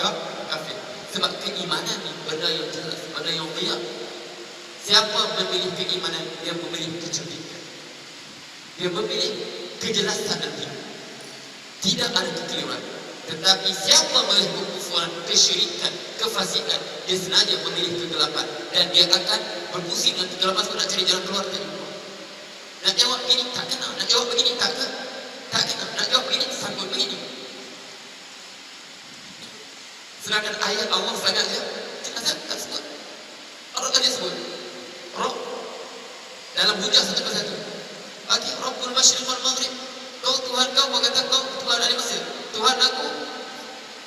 kafir. Sebab keimanan ni benda yang jelas, benda yang qiyam. Siapa memilih keimanan, dia memilih kecerdikan. Dia memilih kejelasan dan hidup. Tidak ada kekeliruan. Tetapi siapa memilih kekufuran, kesyirikan, kefasikan, dia sengaja memilih kegelapan, dan dia akan berpusing dengan kegelapan sebab nak cari jalan keluar tadi. Nak jawab begini tak kena, nak jawab begini tak kena, nak jawab begini sanggup begini. Sedangkan ayat Allah sangat dia tak sebut. Allah kan dia sebut Rob dalam hujah satu persatu. Bagi Rabbul Masyriq wal Maghrib, kau Tuhan kau berkata kau Tuhan dari Mesir, Tuhan aku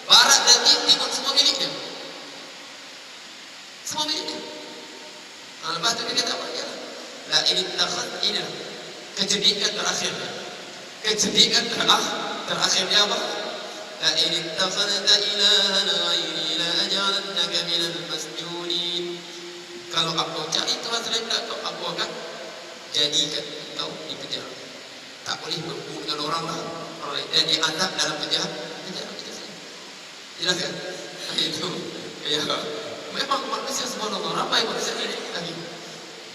barat dan timur, semua milik dia. Semua milik dia. Lepas tu dia kata apa? Ya, la ini takhad ini kecerdikan terakhirnya. Kecerdikan terakhirnya apa? La ini takhadta ilahan ghairi la aj'alannaka minal masjunin. Kalau aku cari Tuhan selain aku akan jadikan kau dikejar. Tak boleh berhubung dengan orang lain dan diazab dalam penjara kita sendiri. Jelas kan? Itu ya. Memang manusia subhanallah, ramai manusia ini lagi.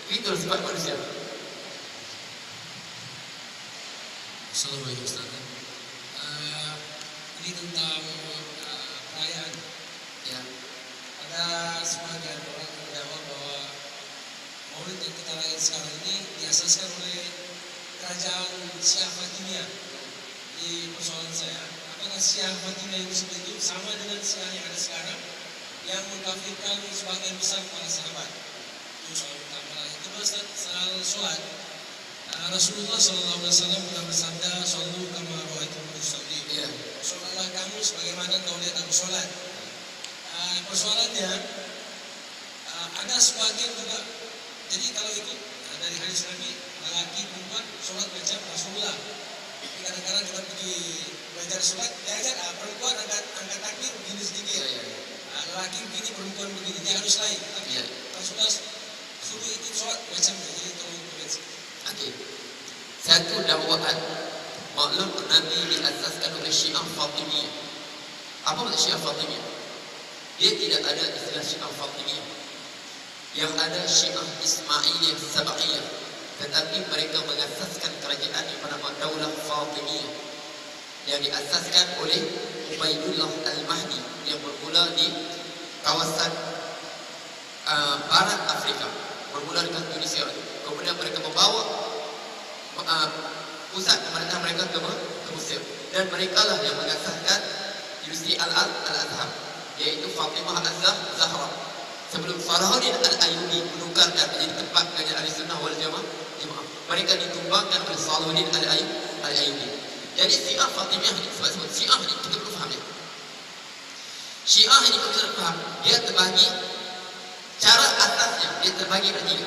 Itu sifat manusia. Assalamualaikum Ustaz. Ini tentang perayaan. Ya. Ada sebagian orang yang menjawab bahwa Maulid yang kita rayakan sekarang ini diasaskan oleh kerajaan Syiah Fatimiyah. Di persoalan saya, apakah Syiah Fatimiyah itu seperti itu sama dengan Syiah yang ada sekarang yang mengkafirkan sebagian besar para sahabat? Itu soal pertama. Itu soal sholat. Rasulullah SAW pernah bersabda, "Shallu kama ra'aitumuni usalli." Ya, sholatlah kamu sebagaimana kau lihat aku sholat. Persoalannya ada sebagian juga. Jadi kalau ikut dari hadis Nabi, lelaki perempuan sholat macam Rasulullah. Kadang-kadang kita pergi belajar sholat, diajar perempuan angkat takbir begini sedikit. Lelaki begini, perempuan begini, dia harus lain. Tapi Rasulullah suruh ikut sholat macam ni, jadi tolong komensi. Okey. Satu dakwaan maklum Nabi diasaskan oleh Syiah Fatimiyah. Apa maksud Syiah Fatimiyah? Dia tidak ada istilah Syiah Fatimiyah. Yang ada Syiah Ismailiyah Sab'iyah. Tetapi mereka mengasaskan kerajaan yang bernama Daulah Fatimiyah yang diasaskan oleh Ubaidullah Al-Mahdi yang bermula di kawasan barat Afrika, bermula dengan Tunisia. Kemudian mereka membawa pusat pemerintahan mereka ke Mesir, dan mereka lah yang mengasaskan Universiti Al-Azhar, iaitu Fatimah Al-Zahra. Sebelum Salahuddin Al-Ayyubi menukarkan menjadi tempat kajian Ahlussunnah wal Jamaah, mereka ditumbangkan oleh Salahuddin Al-Ayyubi. Jadi Syiah Fatimiyah ini, sebab Syiah ini kita perlu faham ya. Syiah ini kita perlu faham, dia terbagi, cara asasnya dia terbagi bertiga.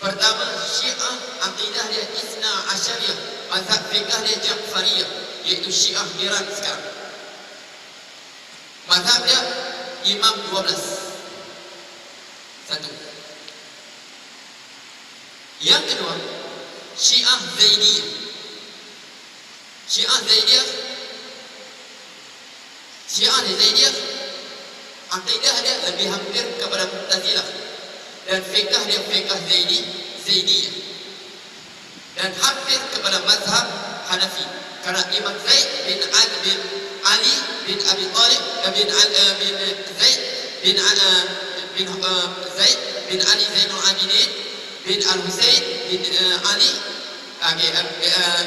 Pertama, Syiah akidah dia Isna Asyariyah, mazhab fikah dia Ja'fariyah, iaitu Syiah Iran sekarang. Mazhab dia Imam 12. Satu. Yang kedua, Syiah Zaidiyah. Syiah Zaidiyah akidah dia lebih hampir kepada Mu'tazilah, dan fikah dia fikah Zaidiyah, dan hampir kepada mazhab Hanafi. Karena Imam Zaid bin Ali bin Abi Talib bin Zaid bin Zaid bin Ali Zainul Abidin bin Al-Husain bin Ali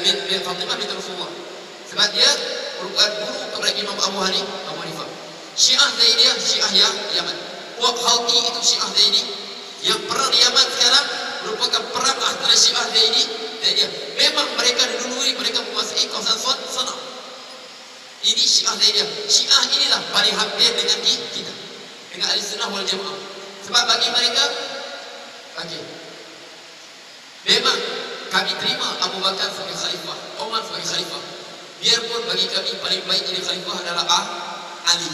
bin Fatimah bin Rasulullah. Sebab dia merupakan guru kepada Imam Abu Hanifah. Syiah Zaidiyah, Syiah Yaman. Puak Houthi itu Syiah Zaidi. Yang perang di Yaman sekarang merupakan perang antara Syiah Zaidi dan dia. Memang mereka didului, mereka menguasai kawasan Sanaa. Ini Syiah Zaidiyah. Syiah inilah paling hampir dengan kita, dengan Ahlussunnah wal Jamaah. Sebab bagi mereka, memang kami terima Abu Bakar sebagai khalifah, Umar sebagai khalifah. Biarpun bagi kami paling baik jadi khalifah adalah Ali.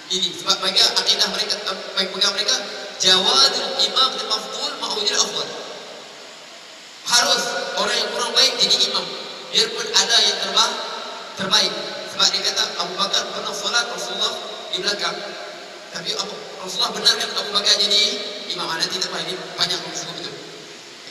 Ini sebab bagi akidah mereka, bagi pegang mereka, jawadul imam al-mafdul ma'ujil afdal. Harus orang yang kurang baik jadi imam, biarpun ada yang terbaik. Sebab dia kata Abu Bakar pernah solat Rasulullah di belakang, tapi Rasulullah benarkan Abu Bakar jadi imam. Nanti tak apa, ini banyak sebut betul.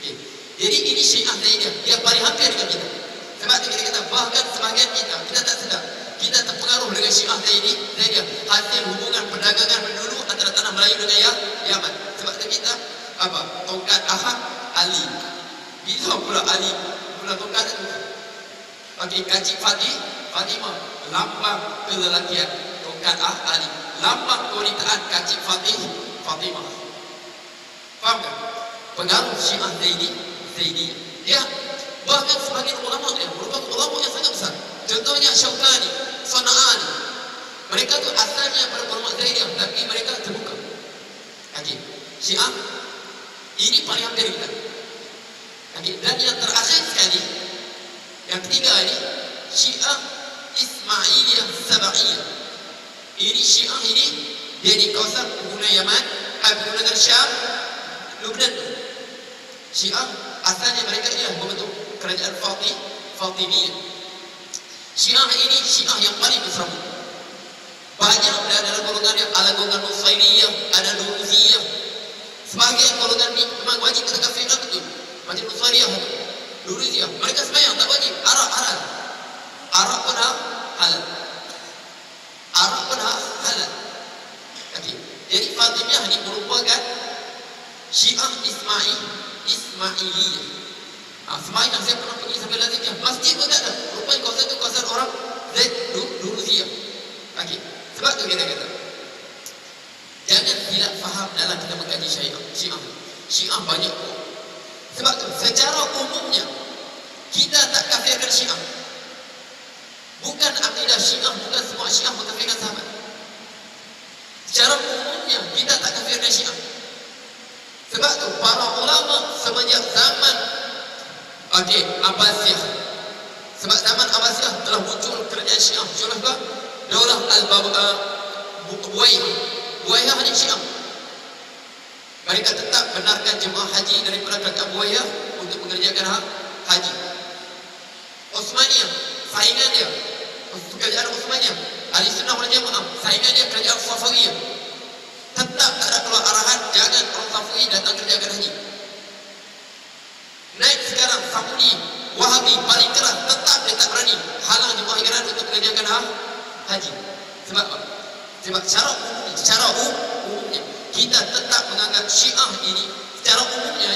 Okay. Jadi ini Syiah Zaidiyah, dia paling hampir dengan kita. Sebab kita kata bahkan sebahagian kita tak sedar, kita tak terpengaruh dengan Syiah Zaidiyah. Hasil hubungan perdagangan dulu antara tanah Melayu dengan Yaman. Sebab tu kita tongkat Ahad Ali. Bila pula Ali pula tongkat itu? Bagi kacik Fatimah, lambang kelelakian tongkat Ali, lambang kewanitaan kacik Fatimah. Faham tak? Pengaruh Syiah Zaidiyah. Ya, bahkan sebagian ulama dia merupakan ulama yang sangat besar. Contohnya Syaukani, Sana'ani. Mereka tu asalnya pada ulama Zaidiyah, tapi mereka terbuka. Okey, Syiah ini paling hampir kita. Okey, dan yang terakhir sekali, yang ketiga ini, Syiah Ismailiyah Saba'iyah. Ini Syiah ini dia di kawasan pengguna Yaman, pengguna Syam, Lebanon. Syiah asalnya mereka ialah membentuk kerajaan Fatimiyah. Syiah ini Syiah yang paling besar. Banyak dalam golongan yang ada golongan Nusairiyah, ada Nuruziyah. Sebagian golongan ini memang wajib kita kafirkan betul. Macam Nusairiyah, Nuruziyah. Mereka sembahyang tak wajib. Arak pun halal. Arak pun halal. Okay. Jadi Fatimiyah ini merupakan Syiah Ismailiyah. Semayang saya pernah pergi sampai Lazimiyah. Masjid pun tak ada. Rupanya kawasan itu kawasan orang Nuruziyah. Okay. Sebab tu kita kata, jangan silap faham dalam kita mengkaji Syiah banyak pun. Sebab tu secara umumnya kita tak kafirkan Syiah. Bukan akidah Syiah, bukan semua Syiah mengkafirkan sahabat. Secara umumnya kita tak kafirkan Syiah. Sebab tu para ulama semenjak zaman Abbasiyah. Sebab zaman Abbasiyah telah muncul kerajaan Syiah. Contohnya Daulah Buwayyah ni Syiah. Mereka tetap benarkan jemaah haji daripada kerajaan Buwayyah untuk mengerjakan haji. Osmaniyah, saingan dia kerajaan Osmaniyah. Ahli Sunnah wal Jamaah, saingan dia kerajaan Safawiyah. Tetap tak ada keluar arahan jangan orang Safawi datang kerjakan haji. Naik sekarang Samuni, Wahabi paling keras, tetap dia tak berani halang jemaah Iran untuk mengerjakan haji. Sebab apa? Sebab secara umumnya kita tetap menganggap Syiah ini secara umumnya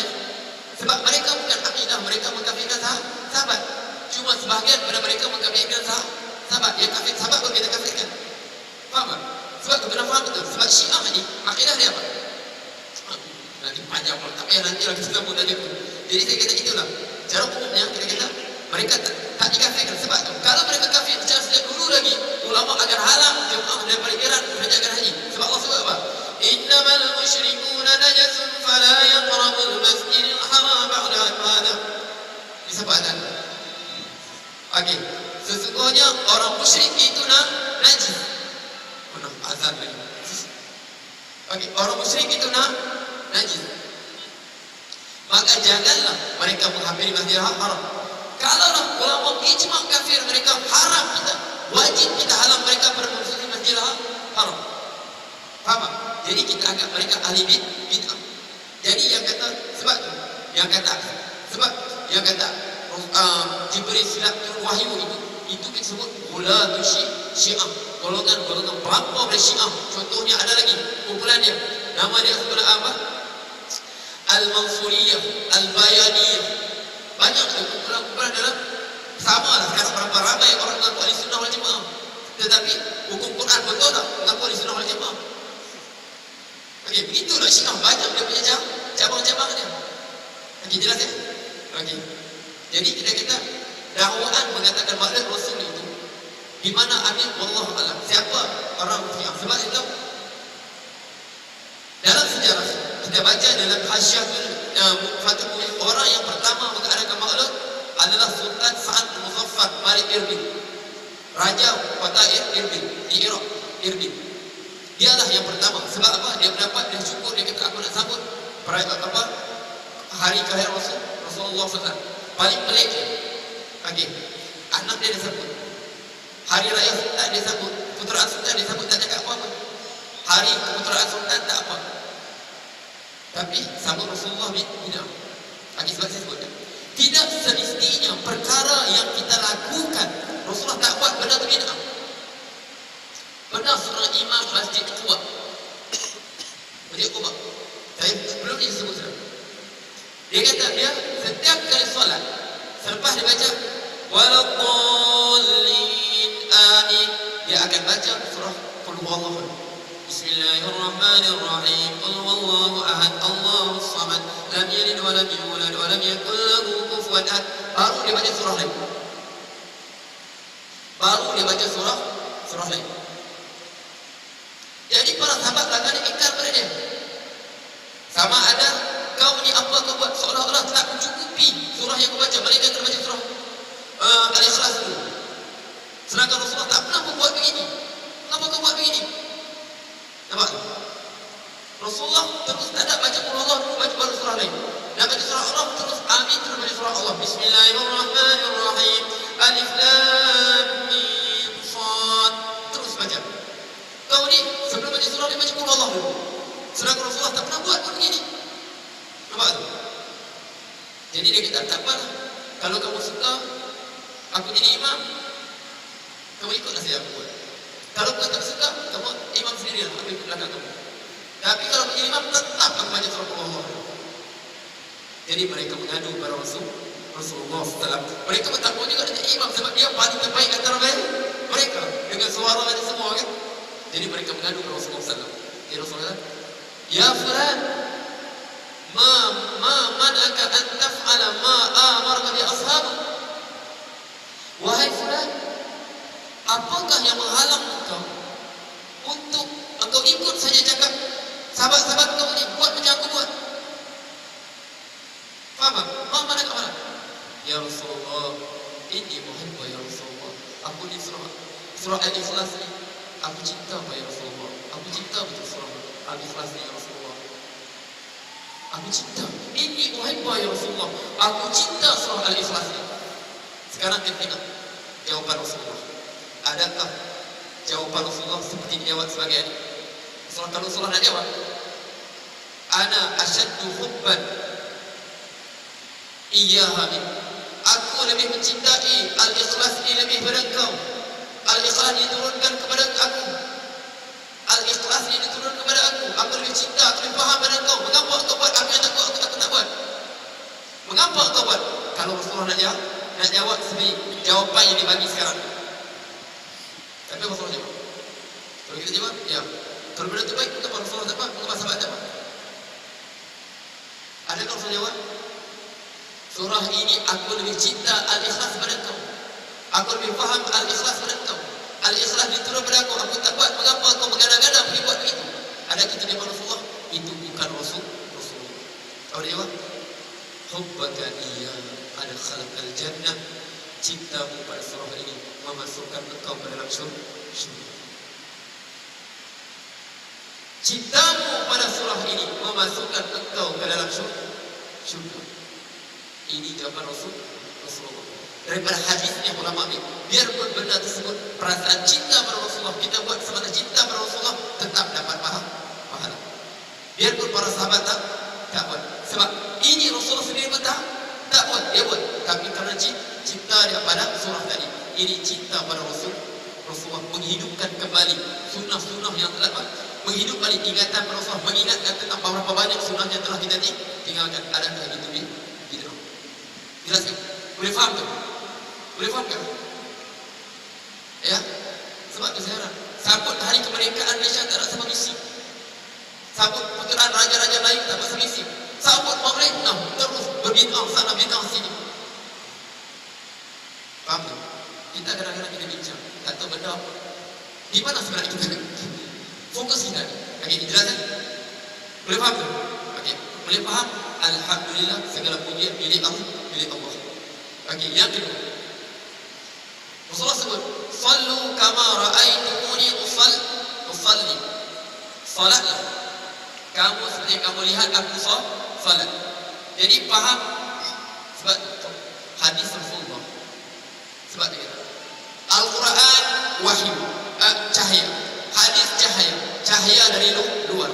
sebab mereka bukan akidah mereka mengkafirkan sahabat. Cuma sebahagian pada mereka mengkafirkan sahabat. Yang kafir sahabat pun kita kafirkan. Faham tak? Sebab tu kena faham betul. Sebab Syiah ini akidah dia apa? Nanti panjang pun, tak payah nanti lah kita sambut tadi pun. Jadi saya kata itulah. Secara umumnya kita kata mereka tak dikafirkan. Sebab tu kalau mereka kafir secara sejak dulu lagi, ulama akan halang jemaah daripada Iran mengerjakan haji. Sebab Allah sebut apa? Innamal musyrikuna najasun fala yaqrabul masjidil haram ba'da hada. Disebutkan. Okey. Sesungguhnya orang musyrik itu najis. Penuh azan lagi. Okey, orang musyrik itu najis. Maka janganlah mereka menghampiri Masjidil Haram. Kalaulah ulama ijma kafir mereka haram kita, wajib kita halang mereka bermusuh Masjidil Haram. Faham? Jadi kita anggap mereka ahli bid'ah. Jadi yang kata yang kata Jibril silap turun wahyu itu kita sebut ulatul Syiah, golongan pelampau dari Syiah. Contohnya ada lagi kumpulan dia, nama dia sebelah apa? Al-Mansuriyah, Al-Bayaniyah. Banyak kumpulan dalam sama lah sekarang berapa ramai orang mengaku ahli sunnah wal jamaah. Tetapi hukum Quran betul tak mengaku ahli sunnah wal jamaah? Okey, begitulah Syiah banyak dia punya cabang-cabang dia. Okey, jelas ya? Okey. Jadi kita kata dakwaan mengatakan maulid Rasul itu di mana amin wallahu alam. Siapa orang Syiah? Sebab itu dalam sejarah kita baca dalam Hasyiatul Fatimah, orang yang pertama mengadakan maulid adalah Sultan Sa'ad bin Muzaffar Malik Irbil, Raja kota Irbil di Iraq. Irbil dialah yang pertama. Sebab apa? Dia mendapat, dia syukur, dia kata aku nak sambut hari kelahiran Rasulullah SAW. Paling pelik okey, anak dia sambut, hari raya Sultan dia sambut, puteraan Sultan dia sambut, tak cakap apa-apa. Hari keputeraan Sultan tak apa, tapi sambut Rasulullah bid'ah. Okey, sebab saya sebutkan tidak semestinya perkara yang kita lakukan Rasulullah tak buat benda tu bid'ah. Pernah seorang imam masjid Quba. Masjid Quba. Saya belum disebut sudah. Dia kata dia setiap kali solat selepas dia baca waladdallin amin, dia akan baca surah Qul huwallahu ahad. Bismillahirrahmanirrahim. Qul huwallahu ahad, Allahus samad, lam yalid wa lam yulad wa lam yakul lahu kufuwan ahad. Baru dia baca surah lain. Baru dia baca surah lain. Jadi para sahabat akan ingkar pada dia. Sama ada kau ni apa kau buat, seolah-olah tak mencukupi surah yang kau baca, mereka kena baca surah Al-Ikhlas dulu. Sedangkan Rasulullah tak pernah membuat begini. Kenapa kau buat begini? Nampak? Rasulullah terus tak ada baca Qul Allah dulu, baca baru surah lain. Dan baca surah Allah terus amin, terus baca surah Allah. Bismillahirrahmanirrahim. Alif lam mim sad. Terus baca. Kau ni sebelum baca surah lain baca Qul Allah dulu. Sedangkan Rasulullah tak pernah buat begini. Nampak tu? Jadi dia kata tak apa. Kalau kamu suka aku jadi imam, kamu ikutlah saya buat. Kalau kau tak suka, kamu imam sendirilah, aku ikut belakang kamu. Tapi kalau menjadi imam, tetap aku baca surah Allah. Jadi mereka mengadu kepada Rasulullah SAW. Mereka bertakwa juga dengan imam sebab dia paling terbaik antara mereka dengan suara dan semua kan. Jadi mereka mengadu kepada Rasulullah SAW. Ya Rasulullah, ya fulan, ma manaka an taf'ala ma amarka bi ashabuk. Wahai fulan, apakah yang menghalang engkau untuk engkau ikut saja cakap sahabat-sahabat kau ni buat macam aku buat? Faham? Mana kat mana? Ya Rasulullah, ini muhibbah ya Rasulullah. Aku ni surah Al-Ikhlas ni aku cinta apa ya Rasulullah. Aku cinta betul surah Al-Ikhlas ni ya Rasulullah. Aku cinta. Ini muhibbah ya Rasulullah. Aku cinta surah Al-Ikhlas ni. Sekarang kita tengok jawapan Rasulullah. Adakah jawapan Rasulullah seperti dijawab sebagai ini? Kalau Rasulullah nak jawab, ana asyaddu hubban iyyaha min. Aku lebih mencintai Al-Ikhlas ini lebih pada engkau. Al-Ikhlas ini diturunkan kepada aku. Al-Ikhlas ini diturunkan kepada aku. Aku lebih cinta, aku lebih faham pada engkau. Mengapa engkau buat apa yang aku tak buat? Mengapa engkau buat? Kalau Rasulullah nak jawab seperti jawapan yang dibagi sekarang. Tapi Rasulullah jawab. Kalau kita jawab, ya. Kalau benda terbaik, mengapa Rasulullah dapat? Mengapa sahabat dapat? Adakah Rasulullah jawab? Surah ini aku lebih cinta Al-Ikhlas pada engkau. Aku lebih faham Al-Ikhlas pada engkau. Al-Ikhlas diturun pada aku. Aku tak buat. Mengapa kau bergada-gada pergi buat begitu? Ada kita jawab Rasulullah? Itu bukan Rasulullah. Tahu dia jawab? Hubbaka iya ada khalaqal jannah. Cintamu pada surah ini memasukkan engkau ke dalam syurga. Cintamu pada surah ini memasukkan engkau ke dalam syurga. Ini jawapan Rasulullah. Daripada hadisnya ulama ni, biarpun benda tersebut perasaan cinta pada Rasulullah, kita buat semata cinta pada Rasulullah, tetap dapat pahala. Biarpun para sahabat tak buat. Sebab ini Rasulullah sendiri pun tak buat, dia buat. Tapi kerana cinta dia pada surah tadi, ini cinta pada Rasulullah menghidupkan kembali sunnah-sunnah yang telah menghidup balik ingatan pada Rasulullah, mengingatkan tentang beberapa banyak sunnah yang telah kita tinggalkan. Adakah itu di dalam? Jelaskan? Boleh faham tak? Boleh faham tak? Ya? Sebab tu saya harap sambut hari kemerdekaan Malaysia tak rasa mengisi. Sambut puteraan raja-raja lain tak rasa mengisi. Sambut pemerintah terus berbid'ah sana bid'ah sini. Faham tak? Kita kadang-kadang kita bincang, tak tahu benda apa. Di mana sebenarnya kita fokus kita ni? Okey, dijelaskan? Boleh faham tak? Okey, boleh faham? Alhamdulillah, segala pujian milik Allah. Okey, yang kedua, Rasulullah sebut, "Sallu kama ra'aitumuni usalli." Salatlah kamu seperti kamu lihat aku salat. Jadi faham sebab hadis Rasulullah. Sebab dia kata, Al-Quran wahyu, cahaya, hadis cahaya dari luar.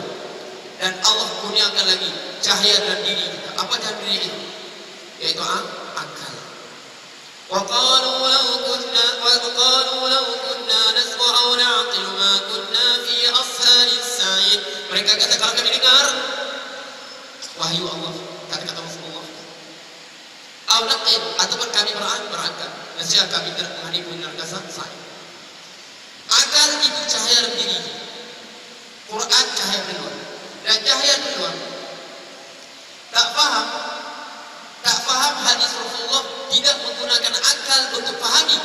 Dan Allah kurniakan lagi cahaya dalam diri kita. Apa dalam diri kita? Iaitu akal. وقالوا لو كنا نسمع أو نعقل ما كنا في أصحاب السعير. Mereka kata kalau kami dengar wahyu Allah, kata-kata Rasulullah, atau naqil, ataupun kami berakal, nescaya kami tidak menghadapi neraka sa'ir. Akal itu cahaya dalam diri, Quran cahaya keluar, dan cahaya keluar. Tak faham hadis Rasulullah, tidak menggunakan akal untuk fahami.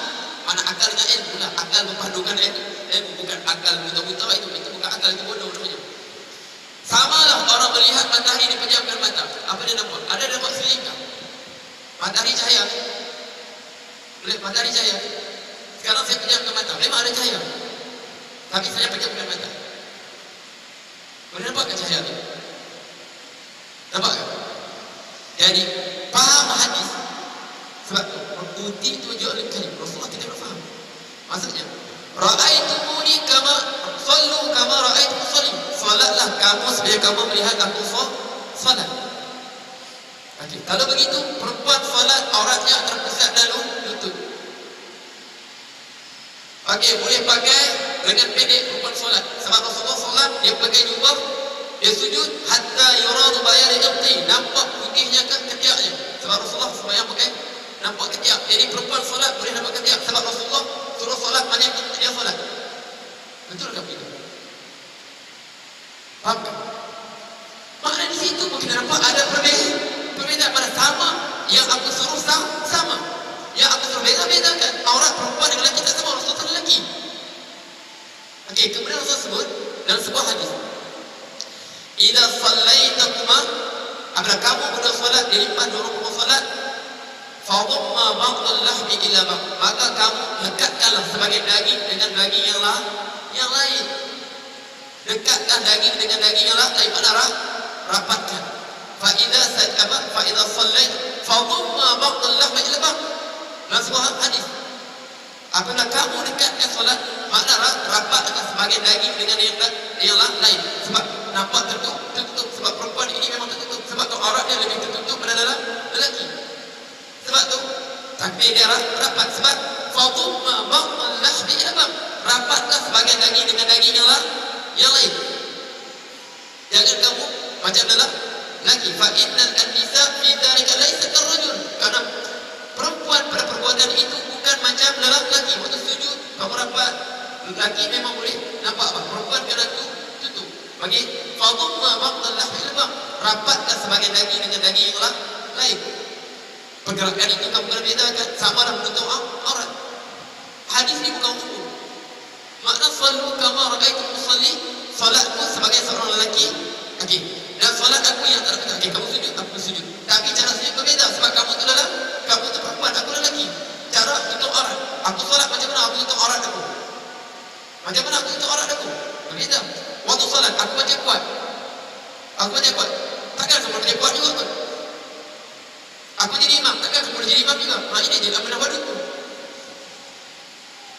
Mana akal dengan ilmu lah, akal memperlukan ilmu, bukan akal buta-buta, itu bukan akal, itu bodoh namanya. Samalah orang melihat matahari dipejamkan mata, apa dia nampak? Ada nampak selingkah. Matahari cahaya. Matahari cahaya. Sekarang saya pejamkan mata, memang ada cahaya, tapi saya pejamkan mata. Boleh nampak ke cahaya itu? Nampak ke? Jadi faham hadis. Sebab uti tujuh al-kalim, Rasulullah tidak faham. Maksudnya, ra'aitumuni kama sallu kama ra'aitum usalli. Salatlah kamu sebagai kamu melihat aku salat. Okey, kalau begitu perempuan salat auratnya terpusat dalam lutut. Okey, boleh pakai dengan pendek perempuan salat. Sebab Rasulullah salat dia pakai jubah, dia sujud hatta yuradu bayari ibti, nampak putihnya ke ketiaknya. Sebab Rasulullah sembahyang pakai nampak ketiak. Jadi perempuan solat boleh nampak ketiak sebab Rasulullah suruh solat mana yang dia solat. Betul tak begitu? Faham tak? Makna di situ pun kita nampak ada perbezaan pada sama. Yang aku suruh sama. Yang aku suruh beza-bezakan. Aurat perempuan dengan lelaki tak sama, Rasulullah lelaki. Okey, kemudian Rasulullah sebut dalam sebuah hadis, idza sallaitakuma, apabila kamu berdua solat, dilimpah dua rukuk solat, fadumma ba'dal lahmi ila ba'd, maka kamu dekatkanlah sebagian daging dengan daging yang lain. Dekatkan daging dengan daging yang lain, mana rapatkan. Fa idza sallait fadumma ba'dal lahmi ila ba'd. Dalam sebuah hadis, apabila kamu dekatkan solat, maka rapatkan sebagian daging dengan yang lain. Sebab nampak tertutup, sebab perempuan ini memang tertutup, sebab tu auratnya lebih tertutup pada dalam lelaki. Sebab tu takbir dia rapat, sebab fadumma ba'dal lahmi ila ba'd, rapatlah sebagian daging dengan daging yang lain. Jangan kamu macam dalam lelaki. Fa innal an-nisa fi dzalika laysa karrajul, karena perempuan pada perbuatan itu bukan macam dalam lelaki. Waktu sujud kamu rapat, lelaki memang boleh nampak apa, perempuan kena tutup. Bagi fadumma ba'dal lahmi ila ba'd, rapatkan sebagian daging dengan daging yang lain. Pergerakan itu kamu kena bedakan, sama dalam menutup aurat. Hadis ini bukan umum. Makna sallu kama ra'aitum usalli, salatku sebagai seorang lelaki. Okey, dan salat aku yang tak kena. Okey, kamu sujud, aku sujud. Tapi cara sujud berbeza, sebab kamu tu perempuan, aku lelaki. Cara tutup aurat, aku salat macam mana aku tutup aurat aku? Macam mana aku tutup aurat aku? Berbeza. Waktu salat aku macam kuat. Takkan semua dia kuat juga kan? Aku jadi imam, takkan aku boleh jadi imam juga. Ini dia tak pernah buat itu.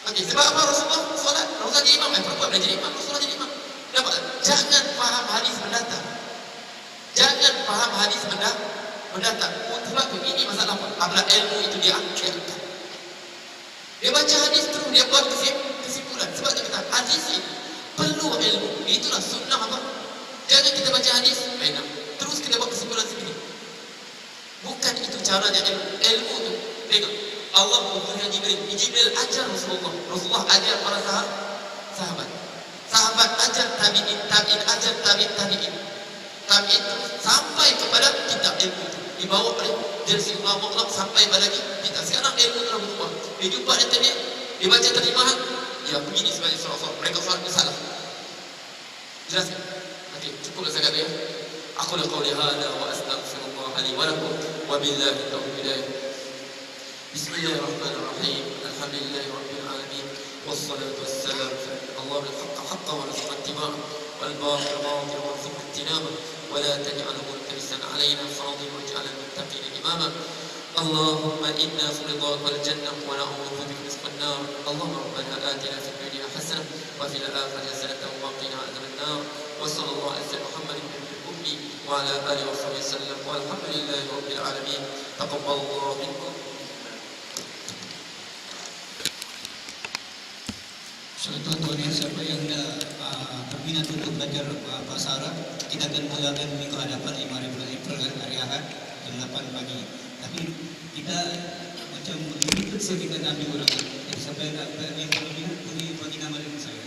Okey, sebab apa Rasulullah solat? Rasulullah jadi imam, perempuan boleh jadi imam, Rasulullah jadi imam. Nampak tak? Jangan faham hadis mendatang. Sebab tu ini masalah apa? Apabila ilmu itu dia angkat. Dia baca hadis terus, dia buat kesimpulan. Sebab tu kata, hadis ini perlu ilmu. Itulah sunnah apa? Jangan kita baca hadis, terus kita buat kesimpulan sendiri. Bukan itu caranya ilmu tu. Tengok, Allah mengutuskan Jibril ajar Rasulullah ajar para sahabat ajar tabi'in ajar tabi'in sampai kepada kitab ilmu itu dibawa oleh jersi ulama sampai pada kita. Sekarang ilmu telah berubah, dia jumpa internet, dia baca terjemahan, ya begini sebagai surah mereka soal salah. Jelas kan? Okey, cukuplah saya kata ya. Aku qauli hada wa astaghfirullah li wa lakum wa billahi taufiq. Bismillahirrahmanirrahim. Alhamdulillahi rabbil alamin. Wassalatu wassalamu ala Allahil haqq haqqan wa rizqan tibaa wal batil batil wa rizqan tinama wa la taj'alhu multabisan alaina fadil waj'al al-muttaqina imama. Allahumma inna fi ridhaka wal jannah wa na'udzu bika min rizqin nar. Allahumma rabbana atina fid dunya hasanah wa fil akhirati hasanah wa qina adhaban nar. Wa sallallahu ala Muhammadin وعلى آله وصحبه وسلم والحمد لله رب العالمين. تقبل الله منكم. So tuan-tuan Siapa yang berminat untuk belajar bahasa Arab, kita akan mulakan minggu hadapan 5 hari Ahad jam 8 pagi. Tapi kita macam limited saja kita ambil orang. Jadi siapa yang berminat boleh bagi nama dengan saya.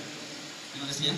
Terima kasih ya.